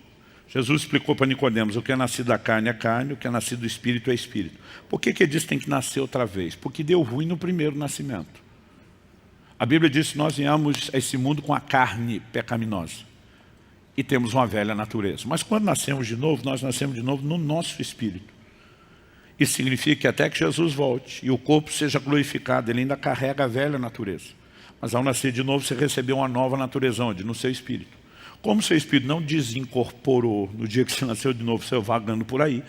Jesus explicou para Nicodemos, o que é nascido da carne é carne, o que é nascido do espírito é espírito. Por que ele diz que tem que nascer outra vez? Porque deu ruim no primeiro nascimento. A Bíblia diz que nós viemos a esse mundo com a carne pecaminosa. E temos uma velha natureza. Mas quando nascemos de novo, nós nascemos de novo no nosso espírito. Isso significa que até que Jesus volte e o corpo seja glorificado, ele ainda carrega a velha natureza. Mas ao nascer de novo, você recebeu uma nova natureza, onde? No seu espírito. Como o seu espírito não desincorporou no dia que você nasceu de novo, você vagando por aí,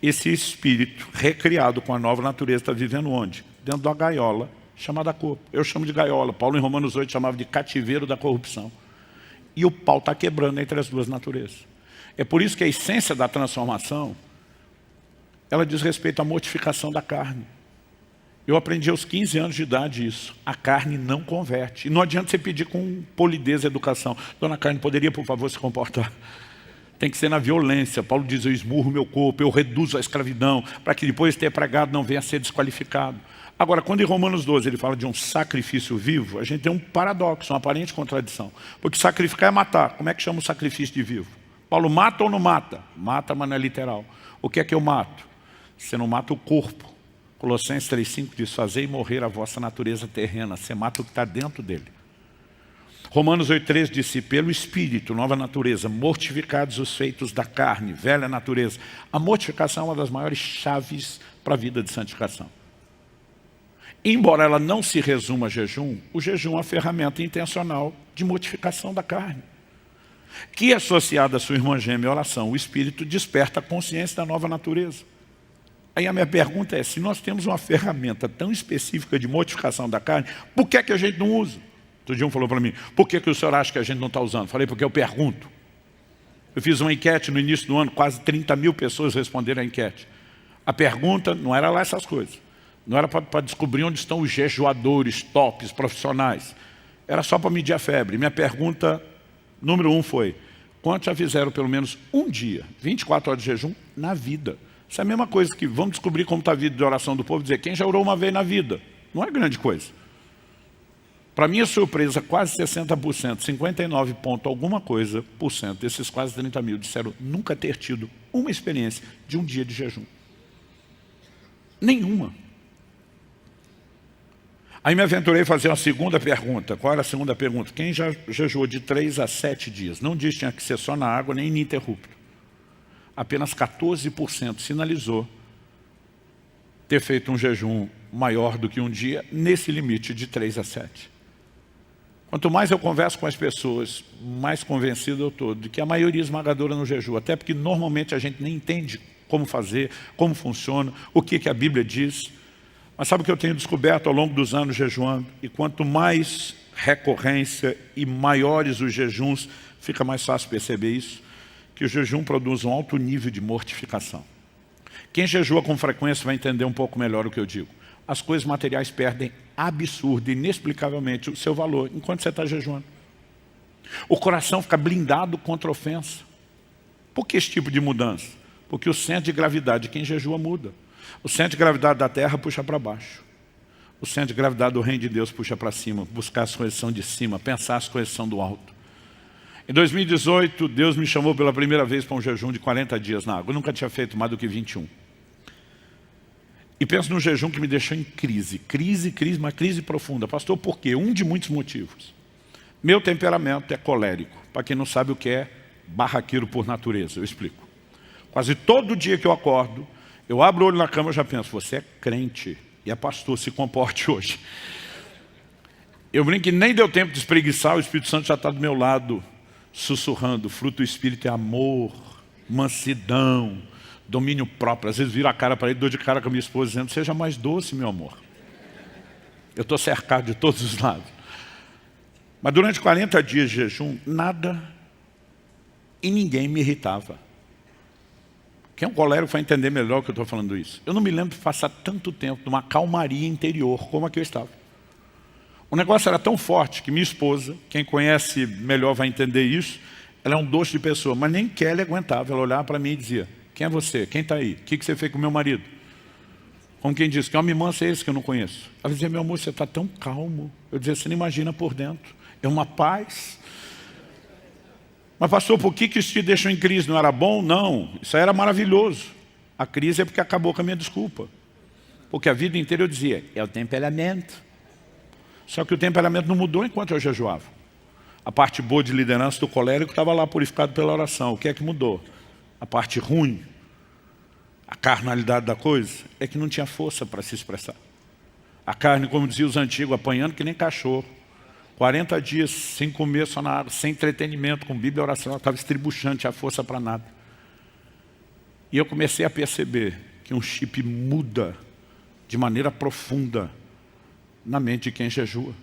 esse espírito recriado com a nova natureza está vivendo onde? Dentro de uma gaiola chamada corpo. Eu chamo de gaiola. Paulo em Romanos 8 chamava de cativeiro da corrupção. E o pau está quebrando entre as duas naturezas. É por isso que a essência da transformação, ela diz respeito à mortificação da carne. Eu aprendi aos 15 anos de idade isso. A carne não converte. E não adianta você pedir com polidez e educação. Dona Carne, poderia, por favor, se comportar? Tem que ser na violência. Paulo diz, eu esmurro meu corpo, eu reduzo a escravidão, para que depois de ter pregado não venha a ser desqualificado. Agora, quando em Romanos 12 ele fala de um sacrifício vivo, a gente tem um paradoxo, uma aparente contradição. Porque sacrificar é matar. Como é que chama o sacrifício de vivo? Paulo mata ou não mata? Mata, mas não é literal. O que é que eu mato? Você não mata o corpo. Colossenses 3,5 diz, fazei morrer a vossa natureza terrena. Você mata o que está dentro dele. Romanos 8,13 disse, pelo Espírito, nova natureza, mortificados os feitos da carne, velha natureza. A mortificação é uma das maiores chaves para a vida de santificação. Embora ela não se resuma a jejum, o jejum é uma ferramenta intencional de mortificação da carne. Que associada à sua irmã gêmea, oração, o Espírito desperta a consciência da nova natureza. Aí a minha pergunta é, se nós temos uma ferramenta tão específica de mortificação da carne, por que a gente não usa? Outro dia um falou para mim, por que o senhor acha que a gente não está usando? Falei, porque eu pergunto. Eu fiz uma enquete no início do ano, quase 30 mil pessoas responderam a enquete. A pergunta não era lá essas coisas. Não era para descobrir onde estão os jejuadores, tops, profissionais. Era só para medir a febre. Minha pergunta número 1 foi, quantos já fizeram pelo menos um dia, 24 horas de jejum, na vida? Isso é a mesma coisa que vamos descobrir como está a vida de oração do povo, dizer quem já orou uma vez na vida. Não é grande coisa. Para minha surpresa, quase 60%, 59 ponto alguma coisa por cento desses quase 30 mil disseram nunca ter tido uma experiência de um dia de jejum. Nenhuma. Aí me aventurei a fazer uma segunda pergunta. Qual era a segunda pergunta? Quem já jejuou de 3 a 7 dias? Não disse que tinha que ser só na água, nem ininterrupto. Apenas 14% sinalizou ter feito um jejum maior do que um dia, nesse limite de 3 a 7. Quanto mais eu converso com as pessoas, mais convencido eu estou de que a maioria esmagadora no jejum, até porque normalmente a gente nem entende como fazer, como funciona, o que a Bíblia diz. Mas sabe o que eu tenho descoberto ao longo dos anos jejuando? E quanto mais recorrência e maiores os jejuns, fica mais fácil perceber isso, que o jejum produz um alto nível de mortificação. Quem jejua com frequência vai entender um pouco melhor o que eu digo. As coisas materiais perdem absurdo, inexplicavelmente o seu valor enquanto você está jejuando. O coração fica blindado contra a ofensa. Por que esse tipo de mudança? Porque o centro de gravidade de quem jejua muda. O centro de gravidade da terra puxa para baixo. O centro de gravidade do reino de Deus puxa para cima, buscar as coisas que são de cima, pensar as coisas que são do alto. Em 2018, Deus me chamou pela primeira vez para um jejum de 40 dias na água. Eu nunca tinha feito mais do que 21. E penso num jejum que me deixou em crise, uma crise profunda. Pastor, por quê? Um de muitos motivos. Meu temperamento é colérico. Para quem não sabe o que é, barraqueiro por natureza, eu explico. Quase todo dia que eu acordo, eu abro o olho na cama e já penso, você é crente e é pastor, se comporte hoje. Eu brinco que nem deu tempo de espreguiçar, o Espírito Santo já está do meu lado, sussurrando. Fruto do Espírito é amor, mansidão, domínio próprio. Às vezes viro a cara para ele, dou de cara com a minha esposa dizendo, seja mais doce, meu amor. Eu estou cercado de todos os lados. Mas durante 40 dias de jejum, nada e ninguém me irritava. Quem é um colérico vai entender melhor o que eu estou falando isso. Eu não me lembro de passar tanto tempo numa calmaria interior como a que eu estava. O negócio era tão forte que minha esposa, quem conhece melhor vai entender isso, ela é um doce de pessoa, mas nem Kelly aguentava. Ela olhava para mim e dizia, quem é você? Quem está aí? O que você fez com o meu marido? Como quem diz, que homem manso é esse que eu não conheço? Ela dizia, meu amor, você está tão calmo. Eu dizia, você não imagina por dentro. É uma paz. Mas pastor, por que isso te deixou em crise? Não era bom? Não, isso aí era maravilhoso. A crise é porque acabou com a minha desculpa. Porque a vida inteira eu dizia, é o temperamento. Só que o temperamento não mudou enquanto eu jejuava. A parte boa de liderança do colérico estava lá purificado pela oração. O que é que mudou? A parte ruim, a carnalidade da coisa, é que não tinha força para se expressar. A carne, como diziam os antigos, apanhando que nem cachorro. 40 dias sem comer, só na água, sem entretenimento, com Bíblia e oração, ela estava estribuchante, tinha força para nada. E eu comecei a perceber que um chip muda de maneira profunda na mente de quem jejua.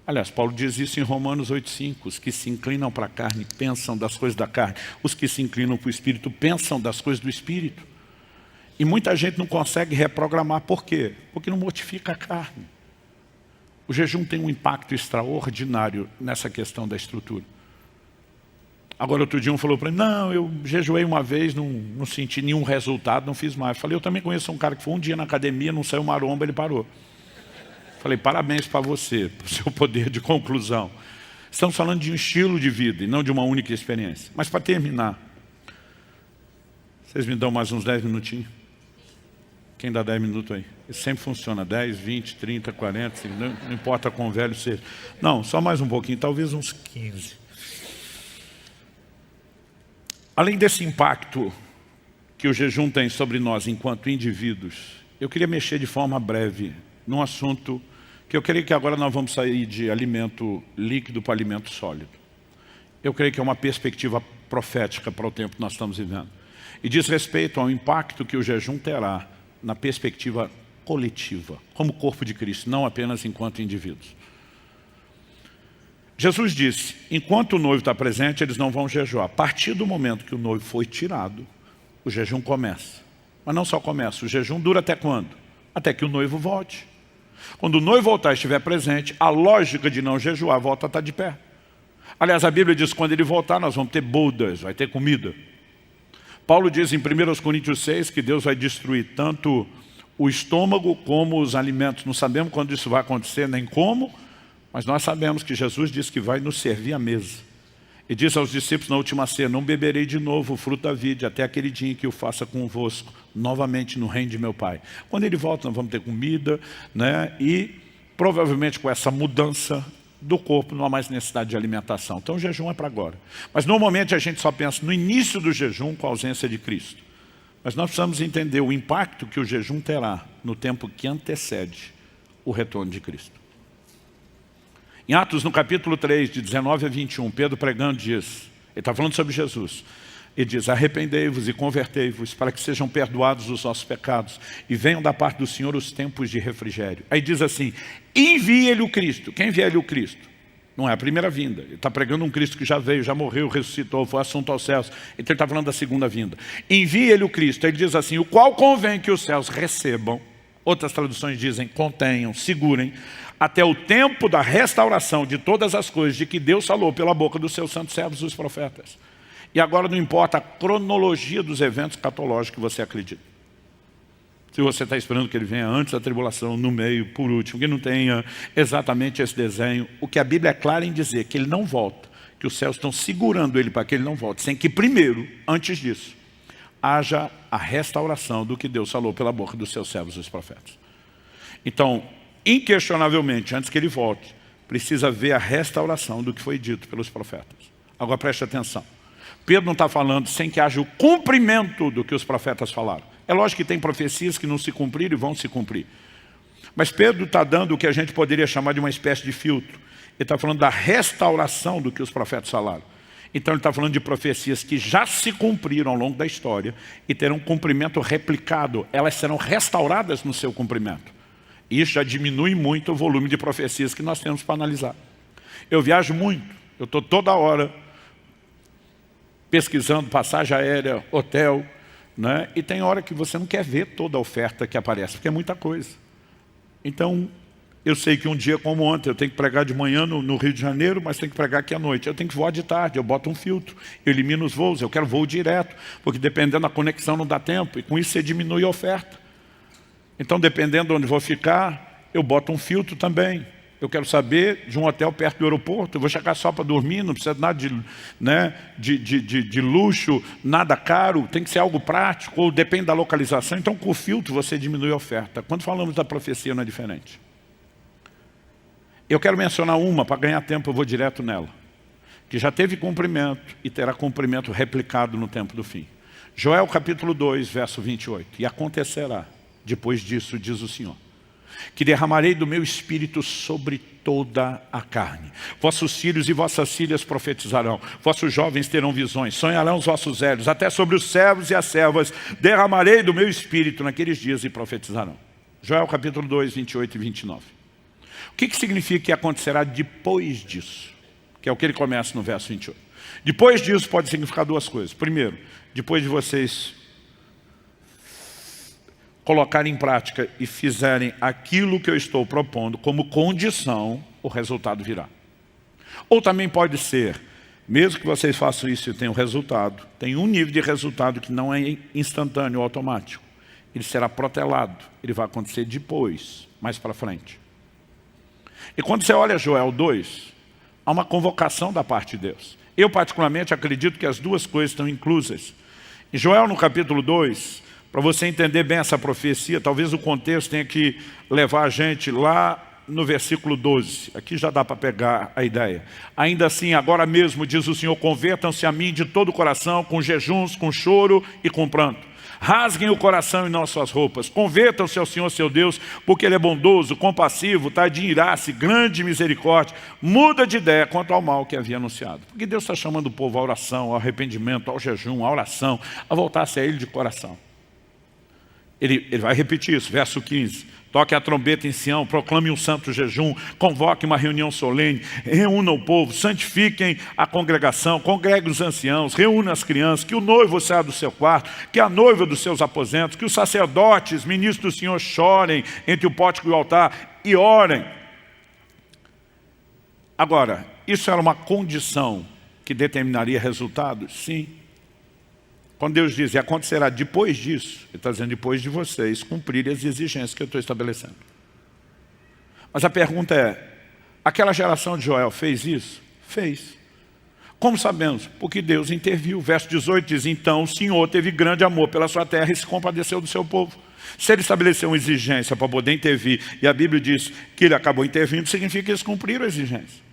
Aliás, Paulo diz isso em Romanos 8,5, os que se inclinam para a carne pensam das coisas da carne, os que se inclinam para o Espírito pensam das coisas do Espírito. E muita gente não consegue reprogramar, por quê? Porque não mortifica a carne. O jejum tem um impacto extraordinário nessa questão da estrutura. Agora, outro dia um falou para mim, não, eu jejuei uma vez, não senti nenhum resultado, não fiz mais. Eu falei, eu também conheço um cara que foi um dia na academia, não saiu maromba, ele parou. Falei, parabéns para você, para o seu poder de conclusão. Estamos falando de um estilo de vida e não de uma única experiência. Mas para terminar, vocês me dão mais uns 10 minutinhos? Quem dá 10 minutos aí? Isso sempre funciona, 10, 20, 30, 40, não importa quão velho seja. Não, só mais um pouquinho, talvez uns 15. Além desse impacto que o jejum tem sobre nós enquanto indivíduos, eu queria mexer de forma breve num assunto que eu creio que agora nós vamos sair de alimento líquido para alimento sólido. Eu creio que é uma perspectiva profética para o tempo que nós estamos vivendo. E diz respeito ao impacto que o jejum terá na perspectiva coletiva, como corpo de Cristo, não apenas enquanto indivíduos. Jesus disse, enquanto o noivo está presente, eles não vão jejuar. A partir do momento que o noivo foi tirado, o jejum começa. Mas não só começa, o jejum dura até quando? Até que o noivo volte. Quando o noivo voltar e estiver presente, a lógica de não jejuar volta a estar de pé. Aliás, a Bíblia diz que quando ele voltar, nós vamos ter bodas, vai ter comida. Paulo diz em 1 Coríntios 6 que Deus vai destruir tanto o estômago como os alimentos. Não sabemos quando isso vai acontecer, nem como, mas nós sabemos que Jesus disse que vai nos servir à mesa. E disse aos discípulos na última ceia, não beberei de novo o fruto da vide, até aquele dia em que o faça convosco, novamente no reino de meu Pai. Quando ele volta, nós vamos ter comida, né? E provavelmente com essa mudança do corpo não há mais necessidade de alimentação. Então o jejum é para agora. Mas normalmente a gente só pensa no início do jejum com a ausência de Cristo. Mas nós precisamos entender o impacto que o jejum terá no tempo que antecede o retorno de Cristo. Em Atos, no capítulo 3, de 19 a 21, Pedro pregando diz, ele está falando sobre Jesus, ele diz, arrependei-vos e convertei-vos para que sejam perdoados os nossos pecados e venham da parte do Senhor os tempos de refrigério. Aí diz assim, envie-lhe o Cristo. Quem envia-lhe o Cristo? Não é a primeira vinda. Ele está pregando um Cristo que já veio, já morreu, ressuscitou, foi assunto aos céus. Então ele está falando da segunda vinda. Envie-lhe o Cristo. Ele diz assim, o qual convém que os céus recebam, outras traduções dizem contenham, segurem, até o tempo da restauração de todas as coisas de que Deus falou pela boca dos seus santos servos, os profetas. E agora não importa a cronologia dos eventos escatológicos que você acredita. Se você está esperando que ele venha antes da tribulação, no meio, por último, que não tenha exatamente esse desenho. O que a Bíblia é clara em dizer, que ele não volta, que os céus estão segurando ele para que ele não volte, sem que primeiro, antes disso, haja a restauração do que Deus falou pela boca dos seus servos, os profetas. Então, inquestionavelmente, antes que ele volte, precisa ver a restauração do que foi dito pelos profetas. Agora preste atenção. Pedro não está falando sem que haja o cumprimento do que os profetas falaram. É lógico que tem profecias que não se cumpriram e vão se cumprir. Mas Pedro está dando o que a gente poderia chamar de uma espécie de filtro. Ele está falando da restauração do que os profetas falaram. Então ele está falando de profecias que já se cumpriram ao longo da história e terão um cumprimento replicado. Elas serão restauradas no seu cumprimento. Isso já diminui muito o volume de profecias que nós temos para analisar. Eu viajo muito. Eu estou toda hora pesquisando passagem aérea, hotel, né? E tem hora que você não quer ver toda a oferta que aparece, porque é muita coisa. Então, eu sei que um dia como ontem, eu tenho que pregar de manhã no Rio de Janeiro, mas tenho que pregar aqui à noite. Eu tenho que voar de tarde, eu boto um filtro, eu elimino os voos, eu quero voo direto, porque dependendo da conexão não dá tempo, e com isso você diminui a oferta. Então, dependendo de onde vou ficar, eu boto um filtro também. Eu quero saber de um hotel perto do aeroporto, eu vou chegar só para dormir, não precisa de nada de luxo, nada caro, tem que ser algo prático, ou depende da localização. Então, com o filtro, você diminui a oferta. Quando falamos da profecia, não é diferente. Eu quero mencionar uma, para ganhar tempo eu vou direto nela, que já teve cumprimento e terá cumprimento replicado no tempo do fim. Joel capítulo 2, verso 28. E acontecerá, depois disso, diz o Senhor, que derramarei do meu espírito sobre toda a carne. Vossos filhos e vossas filhas profetizarão, vossos jovens terão visões, sonharão os vossos velhos, até sobre os servos e as servas derramarei do meu espírito naqueles dias e profetizarão. Joel capítulo 2, 28 e 29. O que significa que acontecerá depois disso? Que é o que ele começa no verso 28. Depois disso pode significar duas coisas. Primeiro, depois de vocês colocarem em prática e fizerem aquilo que eu estou propondo como condição, o resultado virá. Ou também pode ser, mesmo que vocês façam isso e tenham resultado, tem um nível de resultado que não é instantâneo ou automático. Ele será protelado, ele vai acontecer depois, mais para frente. E quando você olha Joel 2, há uma convocação da parte de Deus. Eu particularmente acredito que as duas coisas estão inclusas. Em Joel no capítulo 2, para você entender bem essa profecia, talvez o contexto tenha que levar a gente lá no versículo 12. Aqui já dá para pegar a ideia. Ainda assim, agora mesmo, diz o Senhor, convertam-se a mim de todo o coração, com jejuns, com choro e com pranto. Rasguem o coração e não suas roupas. Convertam-se ao Senhor seu Deus, porque Ele é bondoso, compassivo, tardio em irar-se, grande misericórdia. Muda de ideia quanto ao mal que havia anunciado. Porque Deus está chamando o povo à oração, ao arrependimento, ao jejum, à oração, a voltar-se a Ele de coração. Ele vai repetir isso, verso 15. Toque a trombeta em Sião, proclame um santo jejum, convoque uma reunião solene, reúna o povo, santifiquem a congregação, congregue os anciãos, reúna as crianças, que o noivo saia do seu quarto, que a noiva dos seus aposentos, que os sacerdotes, ministros do Senhor, chorem entre o pórtico e o altar e orem. Agora, isso era uma condição que determinaria resultados? Sim. Quando Deus diz, e acontecerá depois disso, Ele está dizendo depois de vocês cumprirem as exigências que eu estou estabelecendo. Mas a pergunta é, aquela geração de Joel fez isso? Fez. Como sabemos? Porque Deus interviu. Verso 18 diz, então o Senhor teve grande amor pela sua terra e se compadeceu do seu povo. Se Ele estabeleceu uma exigência para poder intervir, e a Bíblia diz que Ele acabou intervindo, significa que eles cumpriram a exigência.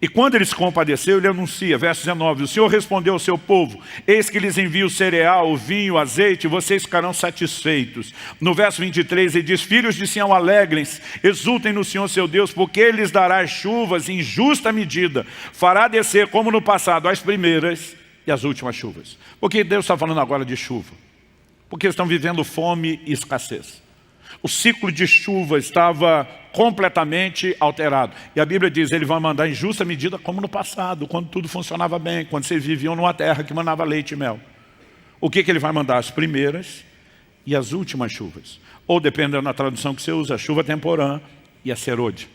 E quando ele se compadeceu, ele anuncia, verso 19, o Senhor respondeu ao seu povo, eis que lhes envio o cereal, o vinho, o azeite, e vocês ficarão satisfeitos. No verso 23 ele diz, filhos de Sião, alegrem-se, exultem no Senhor seu Deus, porque ele lhes dará as chuvas em justa medida, fará descer como no passado as primeiras e as últimas chuvas. Por que Deus está falando agora de chuva? Porque eles estão vivendo fome e escassez. O ciclo de chuva estava completamente alterado. E a Bíblia diz, ele vai mandar em justa medida como no passado, quando tudo funcionava bem, quando vocês viviam numa terra que mandava leite e mel. O que ele vai mandar? As primeiras e as últimas chuvas. Ou, dependendo da tradução que você usa, a chuva temporã e a serode.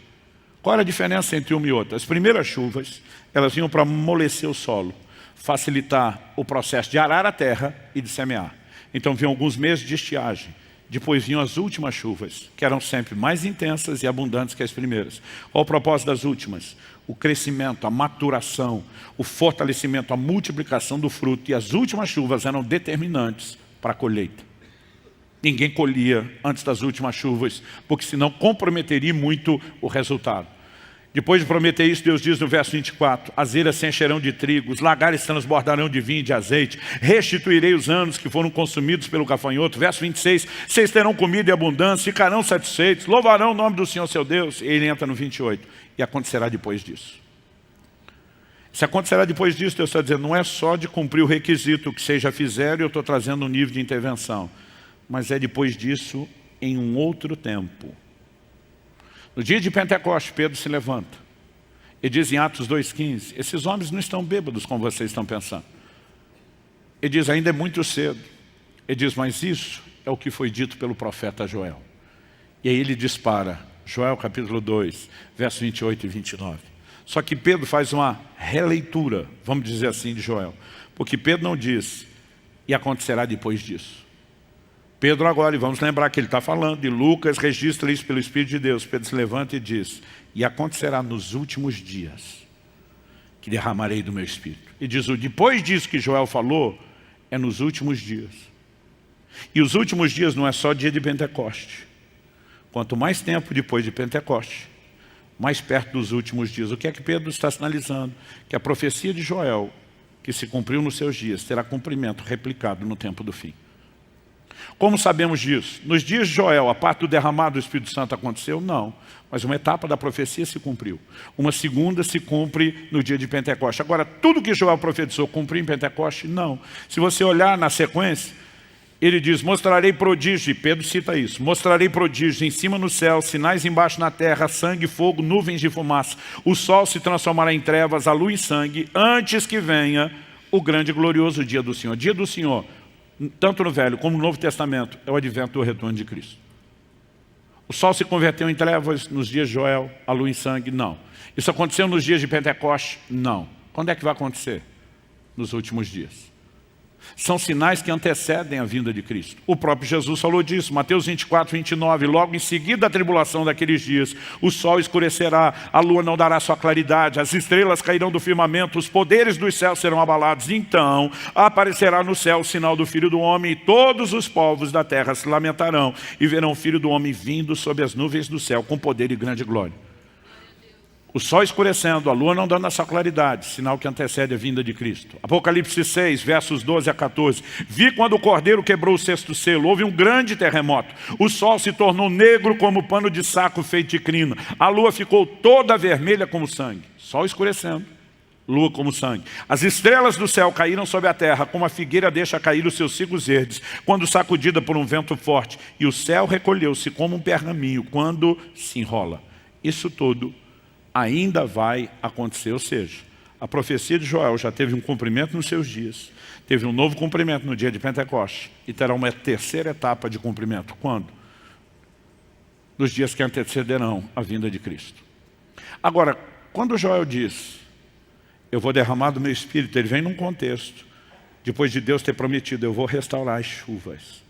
Qual era a diferença entre uma e outra? As primeiras chuvas, elas vinham para amolecer o solo, facilitar o processo de arar a terra e de semear. Então, vinham alguns meses de estiagem. Depois vinham as últimas chuvas, que eram sempre mais intensas e abundantes que as primeiras. Qual o propósito das últimas? O crescimento, a maturação, o fortalecimento, a multiplicação do fruto. E as últimas chuvas eram determinantes para a colheita. Ninguém colhia antes das últimas chuvas, porque senão comprometeria muito o resultado. Depois de prometer isso, Deus diz no verso 24, as eiras se encherão de trigo, os lagares transbordarão de vinho e de azeite, restituirei os anos que foram consumidos pelo gafanhoto. Verso 26, vocês terão comida e abundância, ficarão satisfeitos, louvarão o nome do Senhor seu Deus. E ele entra no 28, e acontecerá depois disso. Se acontecerá depois disso, Deus está dizendo, não é só de cumprir o requisito que vocês já fizeram, e eu estou trazendo um nível de intervenção, mas é depois disso em um outro tempo. No dia de Pentecostes, Pedro se levanta. Ele diz em Atos 2,15, esses homens não estão bêbados como vocês estão pensando. Ele diz, ainda é muito cedo. Ele diz, mas isso é o que foi dito pelo profeta Joel. E aí ele dispara, Joel capítulo 2, verso 28 e 29. Só que Pedro faz uma releitura, vamos dizer assim, de Joel. Porque Pedro não diz, e acontecerá depois disso. Pedro agora, e vamos lembrar que ele está falando, e Lucas registra isso pelo Espírito de Deus. Pedro se levanta e diz, e acontecerá nos últimos dias, que derramarei do meu Espírito. E diz, depois disso que Joel falou, é nos últimos dias. E os últimos dias não é só dia de Pentecoste. Quanto mais tempo depois de Pentecoste, mais perto dos últimos dias. O que é que Pedro está sinalizando? Que a profecia de Joel, que se cumpriu nos seus dias, terá cumprimento replicado no tempo do fim. Como sabemos disso? Nos dias de Joel, a parte do derramado do Espírito Santo aconteceu? Não. Mas uma etapa da profecia se cumpriu. Uma segunda se cumpre no dia de Pentecoste. Agora, tudo que Joel profetizou cumpriu em Pentecoste? Não. Se você olhar na sequência, ele diz, mostrarei prodígios, e Pedro cita isso, mostrarei prodígios em cima no céu, sinais embaixo na terra, sangue, fogo, nuvens de fumaça. O sol se transformará em trevas, a lua em sangue, antes que venha o grande e glorioso dia do Senhor. Dia do Senhor, tanto no Velho como no Novo Testamento, é o advento do retorno de Cristo. O sol se converteu em trevas nos dias de Joel, a lua em sangue? Não. Isso aconteceu nos dias de Pentecoste? Não. Quando é que vai acontecer? Nos últimos dias. São sinais que antecedem a vinda de Cristo. O próprio Jesus falou disso, Mateus 24, 29. Logo em seguida da tribulação daqueles dias, o sol escurecerá, a lua não dará sua claridade, as estrelas cairão do firmamento, os poderes dos céus serão abalados. Então aparecerá no céu o sinal do Filho do Homem, e todos os povos da terra se lamentarão e verão o Filho do Homem vindo sobre as nuvens do céu com poder e grande glória. O sol escurecendo, a lua não dando essa claridade, sinal que antecede a vinda de Cristo. Apocalipse 6, versos 12 a 14. Vi quando o cordeiro quebrou o sexto selo, houve um grande terremoto. O sol se tornou negro como pano de saco feito de crina. A lua ficou toda vermelha como sangue. Sol escurecendo, lua como sangue. As estrelas do céu caíram sobre a terra, como a figueira deixa cair os seus cigos verdes, quando sacudida por um vento forte. E o céu recolheu-se como um pergaminho, quando se enrola. Isso tudo ainda vai acontecer, ou seja, a profecia de Joel já teve um cumprimento nos seus dias, teve um novo cumprimento no dia de Pentecoste e terá uma terceira etapa de cumprimento. Quando? Nos dias que antecederão a vinda de Cristo. Agora, quando Joel diz, eu vou derramar do meu Espírito, ele vem num contexto, depois de Deus ter prometido, eu vou restaurar as chuvas,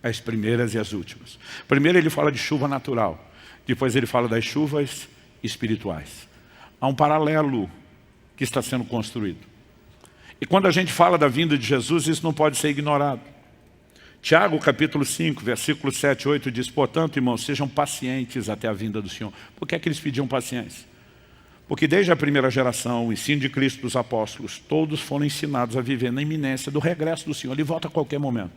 as primeiras e as últimas. Primeiro ele fala de chuva natural, depois ele fala das chuvas espirituais. Há um paralelo que está sendo construído. E quando a gente fala da vinda de Jesus, isso não pode ser ignorado. Tiago, capítulo 5, versículos 7 e 8 diz, portanto, irmãos, sejam pacientes até a vinda do Senhor. Por que é que eles pediam paciência? Porque desde a primeira geração, o ensino de Cristo dos apóstolos, todos foram ensinados a viver na iminência do regresso do Senhor. Ele volta a qualquer momento.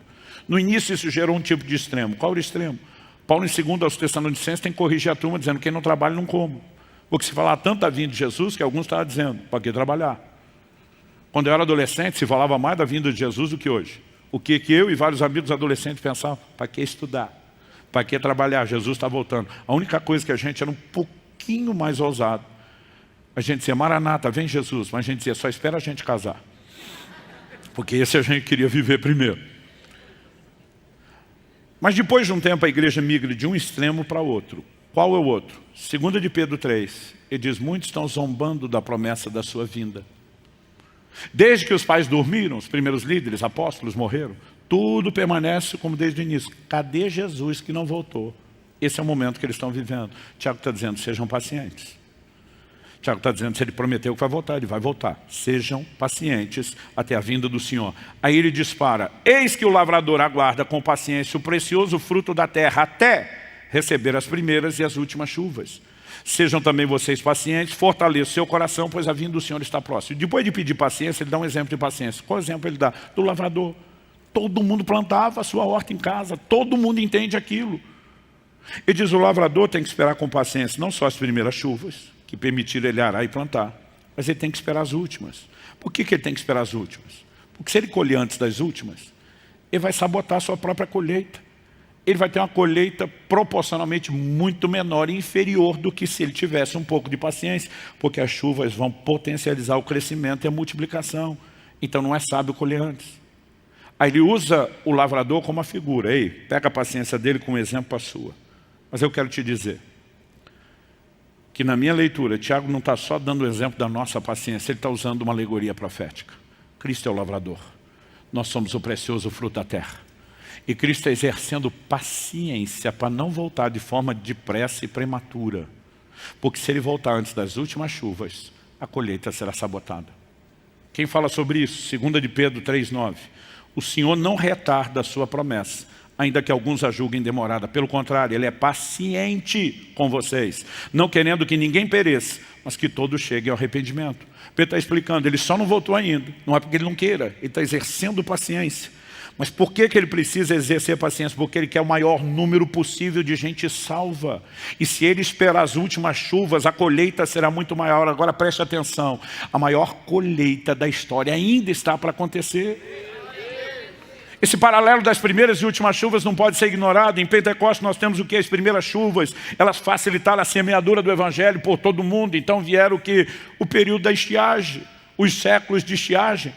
No início isso gerou um tipo de extremo. Qual era o extremo? Paulo, em 2 aos Tessalonicenses, tem que corrigir a turma dizendo que quem não trabalha não come. Porque se falar tanto da vinda de Jesus, que alguns estavam dizendo, para que trabalhar? Quando eu era adolescente, se falava mais da vinda de Jesus do que hoje. O que eu e vários amigos adolescentes pensavam? Para que estudar? Para que trabalhar? Jesus está voltando. A única coisa que a gente era um pouquinho mais ousado. A gente dizia, Maranata, vem Jesus. Mas a gente dizia, só espera a gente casar. Porque esse a gente queria viver primeiro. Mas depois de um tempo a igreja migra de um extremo para outro. Qual é o outro? 2 de Pedro 3. Ele diz, muitos estão zombando da promessa da sua vinda. Desde que os pais dormiram, os primeiros líderes, apóstolos morreram, tudo permanece como desde o início. Cadê Jesus que não voltou? Esse é o momento que eles estão vivendo. Tiago está dizendo, sejam pacientes. Tiago está dizendo, se ele prometeu que vai voltar, ele vai voltar. Sejam pacientes até a vinda do Senhor. Aí ele dispara, eis que o lavrador aguarda com paciência o precioso fruto da terra até receber as primeiras e as últimas chuvas. Sejam também vocês pacientes, fortaleçam seu coração, pois a vinda do Senhor está próxima. Depois de pedir paciência, ele dá um exemplo de paciência. Qual exemplo ele dá? Do lavrador. Todo mundo plantava a sua horta em casa, todo mundo entende aquilo. Ele diz, o lavrador tem que esperar com paciência, não só as primeiras chuvas, que permitiram ele arar e plantar, mas ele tem que esperar as últimas. Por que ele tem que esperar as últimas? Porque se ele colher antes das últimas, ele vai sabotar a sua própria colheita. Ele vai ter uma colheita proporcionalmente muito menor e inferior do que se ele tivesse um pouco de paciência, porque as chuvas vão potencializar o crescimento e a multiplicação. Então não é sábio colher antes. Aí ele usa o lavrador como uma figura. Ei, pega a paciência dele como exemplo para a sua. Mas eu quero te dizer que na minha leitura, Tiago não está só dando o exemplo da nossa paciência, ele está usando uma alegoria profética. Cristo é o lavrador. Nós somos o precioso fruto da terra. E Cristo está exercendo paciência para não voltar de forma depressa e prematura. Porque se ele voltar antes das últimas chuvas, a colheita será sabotada. Quem fala sobre isso? 2 de Pedro 3,9. O Senhor não retarda a sua promessa, ainda que alguns a julguem demorada. Pelo contrário, Ele é paciente com vocês, não querendo que ninguém pereça, mas que todos cheguem ao arrependimento. Pedro está explicando, Ele só não voltou ainda, não é porque Ele não queira, Ele está exercendo paciência. Mas por que Ele precisa exercer paciência? Porque Ele quer o maior número possível de gente salva. E se Ele esperar as últimas chuvas, a colheita será muito maior. Agora preste atenção, a maior colheita da história ainda está para acontecer. Esse paralelo das primeiras e últimas chuvas não pode ser ignorado. Em Pentecostes nós temos o que? As primeiras chuvas, elas facilitaram a semeadura do Evangelho por todo mundo. Então vieram o que? O período da estiagem, os séculos de estiagem.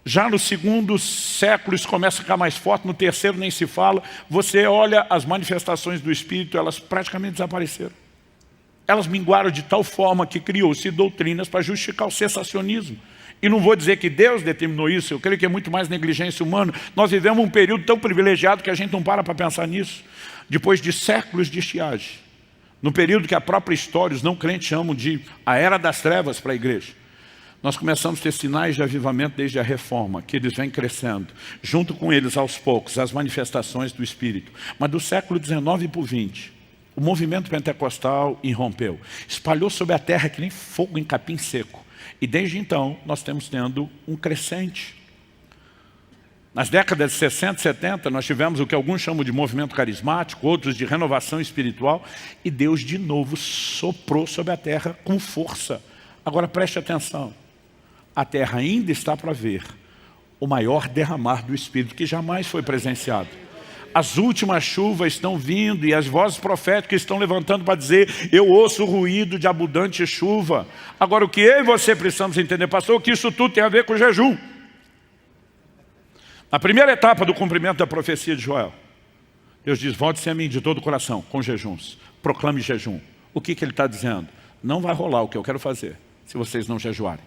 Já no segundo século isso começa a ficar mais forte, no terceiro nem se fala. Você olha as manifestações do Espírito, elas praticamente desapareceram. Elas minguaram de tal forma que criou-se doutrinas para justificar o cessacionismo. E não vou dizer que Deus determinou isso, eu creio que é muito mais negligência humana. Nós vivemos um período tão privilegiado que a gente não para pensar nisso. Depois de séculos de estiagem, no período que a própria história, os não crentes chamam de a era das trevas para a igreja, nós começamos a ter sinais de avivamento desde a reforma, que eles vêm crescendo. Junto com eles, aos poucos, as manifestações do Espírito. Mas do século XIX para o XX, o movimento pentecostal irrompeu. Espalhou sobre a terra que nem fogo em capim seco. E desde então, nós temos tendo um crescente. Nas décadas de 60 e 70, nós tivemos o que alguns chamam de movimento carismático, outros de renovação espiritual, e Deus de novo soprou sobre a terra com força. Agora preste atenção, a terra ainda está para ver o maior derramar do Espírito que jamais foi presenciado. As últimas chuvas estão vindo e as vozes proféticas estão levantando para dizer, eu ouço o ruído de abundante chuva. Agora o que eu e você precisamos entender, pastor, que isso tudo tem a ver com jejum. Na primeira etapa do cumprimento da profecia de Joel, Deus diz, volte-se a mim de todo o coração, com jejuns, proclame jejum. O que ele está dizendo? Não vai rolar o que eu quero fazer, se vocês não jejuarem.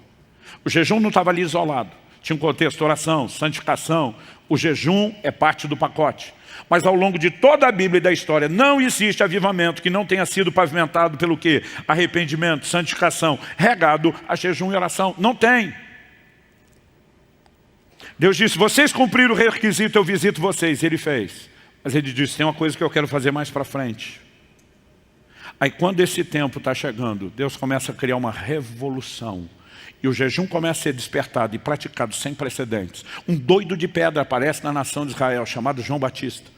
O jejum não estava ali isolado, tinha um contexto, oração, santificação, o jejum é parte do pacote. Mas ao longo de toda a Bíblia e da história, não existe avivamento que não tenha sido pavimentado pelo quê? Arrependimento, santificação, regado a jejum e oração. Não tem. Deus disse, vocês cumpriram o requisito, eu visito vocês. Ele fez. Mas ele disse, tem uma coisa que eu quero fazer mais para frente. Aí quando esse tempo está chegando, Deus começa a criar uma revolução. E o jejum começa a ser despertado e praticado sem precedentes. Um doido de pedra aparece na nação de Israel, chamado João Batista.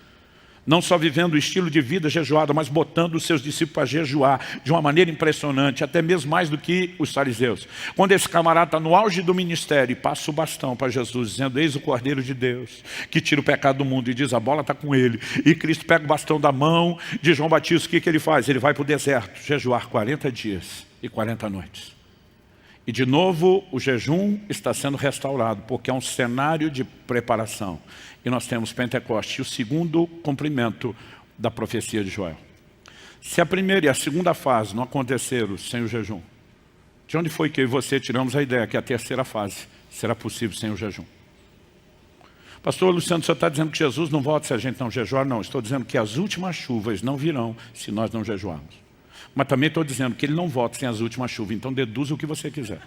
Não só vivendo o estilo de vida jejuado, mas botando os seus discípulos para jejuar de uma maneira impressionante, até mesmo mais do que os fariseus. Quando esse camarada está no auge do ministério e passa o bastão para Jesus, dizendo, eis o Cordeiro de Deus, que tira o pecado do mundo, e diz, a bola está com ele. E Cristo pega o bastão da mão de João Batista, o que ele faz? Ele vai para o deserto, jejuar 40 dias e 40 noites. E de novo o jejum está sendo restaurado, porque é um cenário de preparação. E nós temos Pentecostes, o segundo cumprimento da profecia de Joel. Se a primeira e a segunda fase não aconteceram sem o jejum, de onde foi que eu e você tiramos a ideia que a terceira fase será possível sem o jejum? Pastor Luciano, o senhor está dizendo que Jesus não volta se a gente não jejuar? Não, estou dizendo que as últimas chuvas não virão se nós não jejuarmos. Mas também estou dizendo que ele não volta sem as últimas chuvas, então deduza o que você quiser.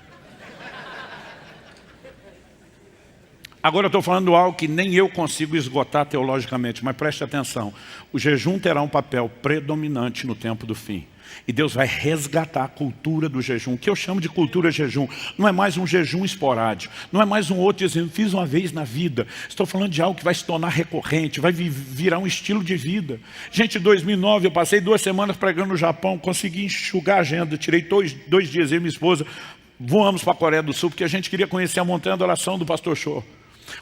Agora eu estou falando algo que nem eu consigo esgotar teologicamente, mas preste atenção. O jejum terá um papel predominante no tempo do fim. E Deus vai resgatar a cultura do jejum. O que eu chamo de cultura jejum não é mais um jejum esporádico, não é mais um outro dizendo, fiz uma vez na vida. Estou falando de algo que vai se tornar recorrente, vai virar um estilo de vida. Gente, em 2009 eu passei 2 semanas pregando no Japão, consegui enxugar a agenda, tirei 2 dias, eu e minha esposa, voamos para a Coreia do Sul, porque a gente queria conhecer a montanha da oração do pastor Cho.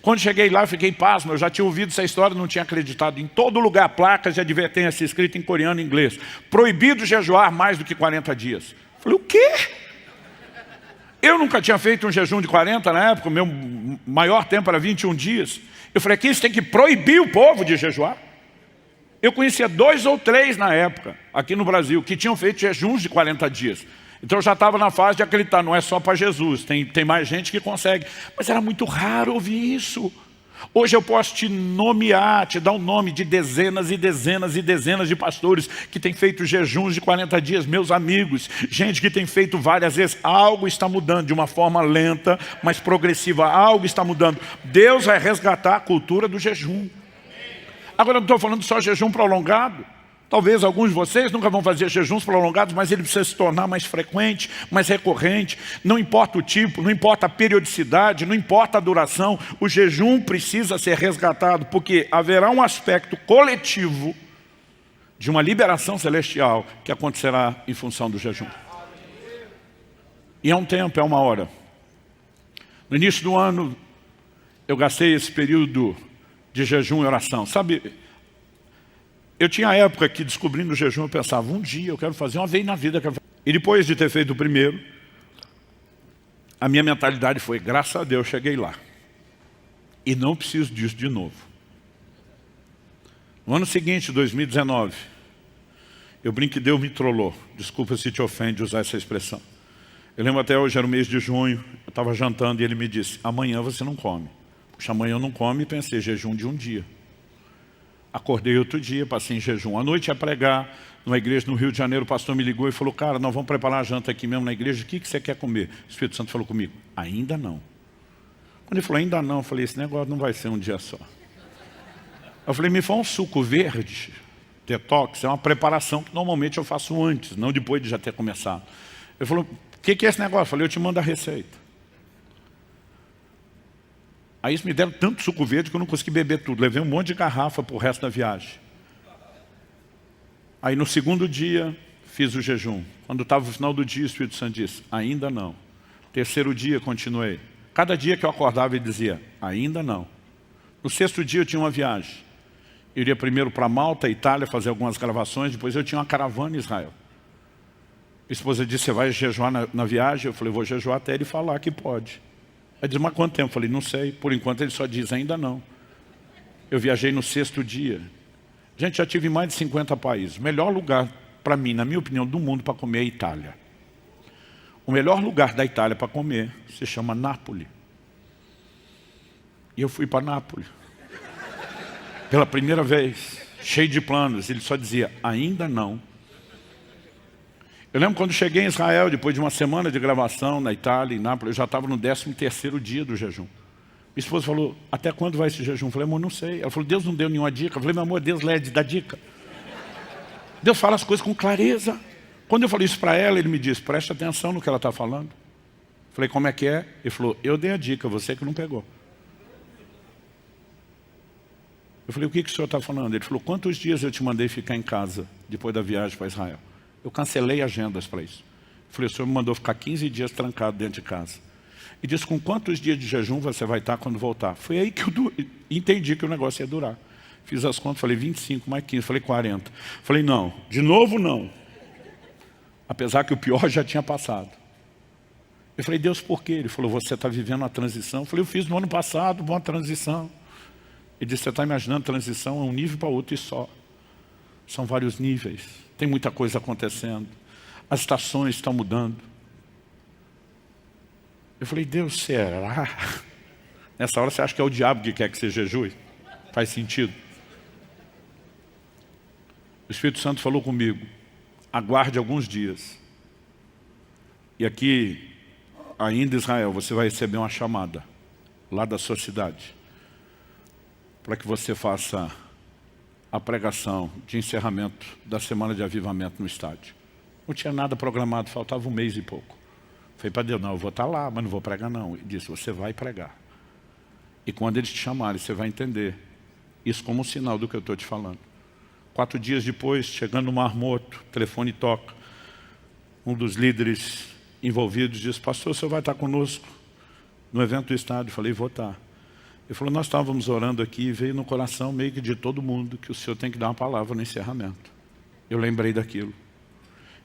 Quando cheguei lá, fiquei pasmo, eu já tinha ouvido essa história, não tinha acreditado. Em todo lugar, placas de advertência escrita em coreano e inglês. Proibido jejuar mais do que 40 dias. Falei, o quê? Eu nunca tinha feito um jejum de 40 na época, o meu maior tempo era 21 dias. Eu falei, aqui você tem que proibir o povo de jejuar. Eu conhecia 2 ou 3 na época, aqui no Brasil, que tinham feito jejuns de 40 dias. Então eu já estava na fase de acreditar, não é só para Jesus, tem mais gente que consegue. Mas era muito raro ouvir isso. Hoje eu posso te nomear, te dar o nome de dezenas e dezenas e dezenas de pastores que têm feito jejuns de 40 dias, meus amigos, gente que tem feito várias vezes. Algo está mudando de uma forma lenta, mas progressiva, algo está mudando. Deus vai resgatar a cultura do jejum. Agora eu não estou falando só jejum prolongado. Talvez alguns de vocês nunca vão fazer jejuns prolongados, mas ele precisa se tornar mais frequente, mais recorrente. Não importa o tipo, não importa a periodicidade, não importa a duração. O jejum precisa ser resgatado, porque haverá um aspecto coletivo de uma liberação celestial que acontecerá em função do jejum. E é um tempo, é uma hora. No início do ano, eu gastei esse período de jejum e oração. Sabe, eu tinha a época que, descobrindo o jejum, eu pensava, um dia eu quero fazer uma vez na vida. E depois de ter feito o primeiro, a minha mentalidade foi, graças a Deus, cheguei lá. E não preciso disso de novo. No ano seguinte, 2019, eu brinco que Deus me trollou. Desculpa se te ofende usar essa expressão. Eu lembro até hoje, era o mês de junho, eu estava jantando e ele me disse, amanhã você não come. Puxa, amanhã eu não como e pensei, jejum de um dia. Acordei outro dia, passei em jejum. À noite ia pregar numa igreja no Rio de Janeiro, o pastor me ligou e falou, cara, nós vamos preparar a janta aqui mesmo na igreja, o que você quer comer? O Espírito Santo falou comigo, ainda não. Quando ele falou, ainda não, eu falei, esse negócio não vai ser um dia só. Eu falei, me fala um suco verde, detox, é uma preparação que normalmente eu faço antes, não depois de já ter começado. Ele falou, o que é esse negócio? Eu falei, eu te mando a receita. Aí eles me deram tanto suco verde que eu não consegui beber tudo. Levei um monte de garrafa para o resto da viagem. Aí no segundo dia, fiz o jejum. Quando estava no final do dia, o Espírito Santo disse, ainda não. Terceiro dia, continuei. Cada dia que eu acordava, ele dizia, ainda não. No 6º dia, eu tinha uma viagem. Eu iria primeiro para Malta, Itália, fazer algumas gravações. Depois eu tinha uma caravana em Israel. Minha esposa disse, você vai jejuar na viagem? Eu falei, vou jejuar até ele falar que pode. Ele disse, mas quanto tempo? Eu falei, não sei. Por enquanto ele só diz, ainda não. Eu viajei no 6º dia. Gente, já tive em mais de 50 países. O melhor lugar para mim, na minha opinião, do mundo para comer é a Itália. O melhor lugar da Itália para comer se chama Nápoles. E eu fui para Nápoles. Pela primeira vez, cheio de planos. Ele só dizia, ainda não. Eu lembro quando cheguei em Israel, depois de uma semana de gravação na Itália, em Nápoles, eu já estava no 13º dia do jejum. Minha esposa falou, até quando vai esse jejum? Eu falei, amor, não sei. Ela falou, Deus não deu nenhuma dica. Eu falei, meu amor, Deus dá dica. Deus fala as coisas com clareza. Quando eu falei isso para ela, ele me disse, preste atenção no que ela está falando. Falei, como é que é? Ele falou, eu dei a dica, você que não pegou. Eu falei, o que o senhor está falando? Ele falou, quantos dias eu te mandei ficar em casa depois da viagem para Israel? Eu cancelei agendas para isso. Eu falei, o senhor me mandou ficar 15 dias trancado dentro de casa. E disse, com quantos dias de jejum você vai estar quando voltar? Foi aí que eu entendi que o negócio ia durar. Fiz as contas, falei 25 mais 15, falei 40. Falei, não, de novo não. Apesar que o pior já tinha passado. Eu falei, Deus, por quê? Ele falou, você está vivendo uma transição. Eu falei, eu fiz no ano passado uma transição. Ele disse, você está imaginando transição é um nível para outro e só. São vários níveis. Tem muita coisa acontecendo. As estações estão mudando. Eu falei, Deus, será? Nessa hora você acha que é o diabo que quer que você jejue? Faz sentido? O Espírito Santo falou comigo, aguarde alguns dias. E aqui, ainda em Israel, você vai receber uma chamada, lá da sua cidade, para que você faça a pregação de encerramento da semana de avivamento no estádio. Não tinha nada programado, faltava 1 mês e pouco. Falei para Deus, não, eu vou estar lá, mas não vou pregar não. Ele disse, você vai pregar. E quando eles te chamarem, você vai entender isso como um sinal do que eu estou te falando. 4 dias depois, chegando no Mar Morto, o telefone toca. Um dos líderes envolvidos disse, pastor, o senhor vai estar conosco no evento do estádio? Eu falei, vou estar. Ele falou, nós estávamos orando aqui e veio no coração meio que de todo mundo que o senhor tem que dar uma palavra no encerramento. Eu lembrei daquilo.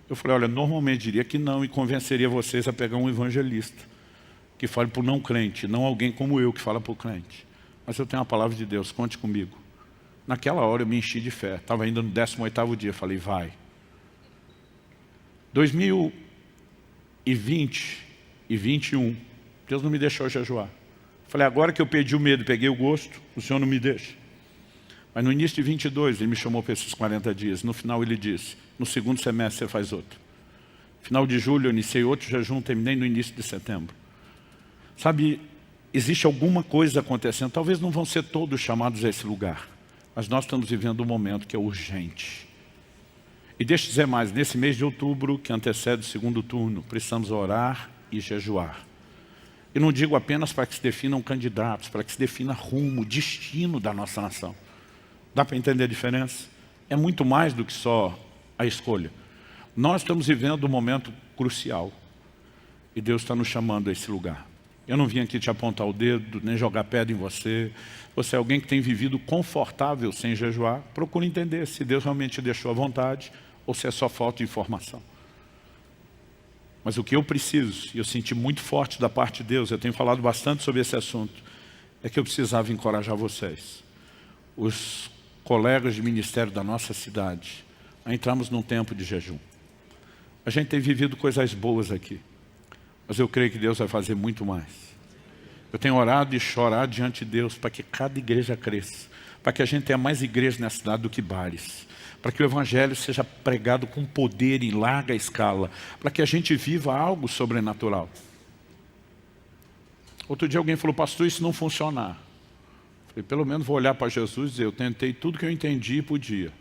Eu falei, olha, normalmente diria que não e convenceria vocês a pegar um evangelista que fale para o não crente, não alguém como eu que fala para o crente. Mas eu tenho uma palavra de Deus, conte comigo. Naquela hora eu me enchi de fé, estava ainda no 18º dia, falei, vai. 2020 e 21, Deus não me deixou jejuar. Falei, agora que eu perdi o medo, peguei o gosto, o Senhor não me deixa. Mas no início de 22, Ele me chamou para esses 40 dias. No final Ele disse, no segundo semestre você faz outro. Final de julho eu iniciei outro jejum, terminei no início de setembro. Sabe, existe alguma coisa acontecendo, talvez não vão ser todos chamados a esse lugar, mas nós estamos vivendo um momento que é urgente. E deixa eu dizer mais, nesse mês de outubro, que antecede o segundo turno, precisamos orar e jejuar. E não digo apenas para que se definam candidatos, para que se defina rumo, destino da nossa nação. Dá para entender a diferença? É muito mais do que só a escolha. Nós estamos vivendo um momento crucial. E Deus está nos chamando a esse lugar. Eu não vim aqui te apontar o dedo, nem jogar pedra em você. Você é alguém que tem vivido confortável sem jejuar. Procure entender se Deus realmente te deixou à vontade ou se é só falta de informação. Mas o que eu preciso, e eu senti muito forte da parte de Deus, eu tenho falado bastante sobre esse assunto, é que eu precisava encorajar vocês, os colegas de ministério da nossa cidade, a entrarmos num tempo de jejum. A gente tem vivido coisas boas aqui, mas eu creio que Deus vai fazer muito mais. Eu tenho orado e chorado diante de Deus para que cada igreja cresça, para que a gente tenha mais igrejas nessa cidade do que bares, para que o Evangelho seja pregado com poder em larga escala, para que a gente viva algo sobrenatural. Outro dia alguém falou, pastor, isso não funcionar. Eu falei, pelo menos vou olhar para Jesus e dizer, eu tentei tudo que eu entendi e podia.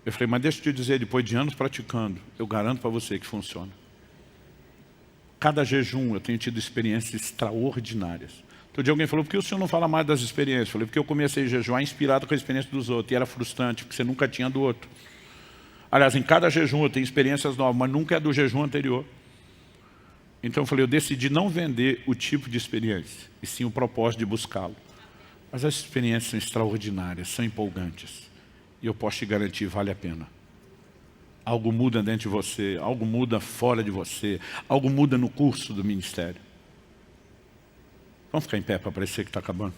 Eu falei, mas deixa eu te dizer, depois de anos praticando, eu garanto para você que funciona. Cada jejum eu tenho tido experiências extraordinárias. Outro dia alguém falou, por que o senhor não fala mais das experiências? Eu falei, porque eu comecei a jejuar inspirado com a experiência dos outros, e era frustrante, porque você nunca tinha do outro. Aliás, em cada jejum eu tenho experiências novas, mas nunca é do jejum anterior. Então eu falei, eu decidi não vender o tipo de experiência, e sim o propósito de buscá-lo. Mas as experiências são extraordinárias, são empolgantes. E eu posso te garantir, vale a pena. Algo muda dentro de você, algo muda fora de você, algo muda no curso do ministério. Vamos ficar em pé para parecer que está acabando.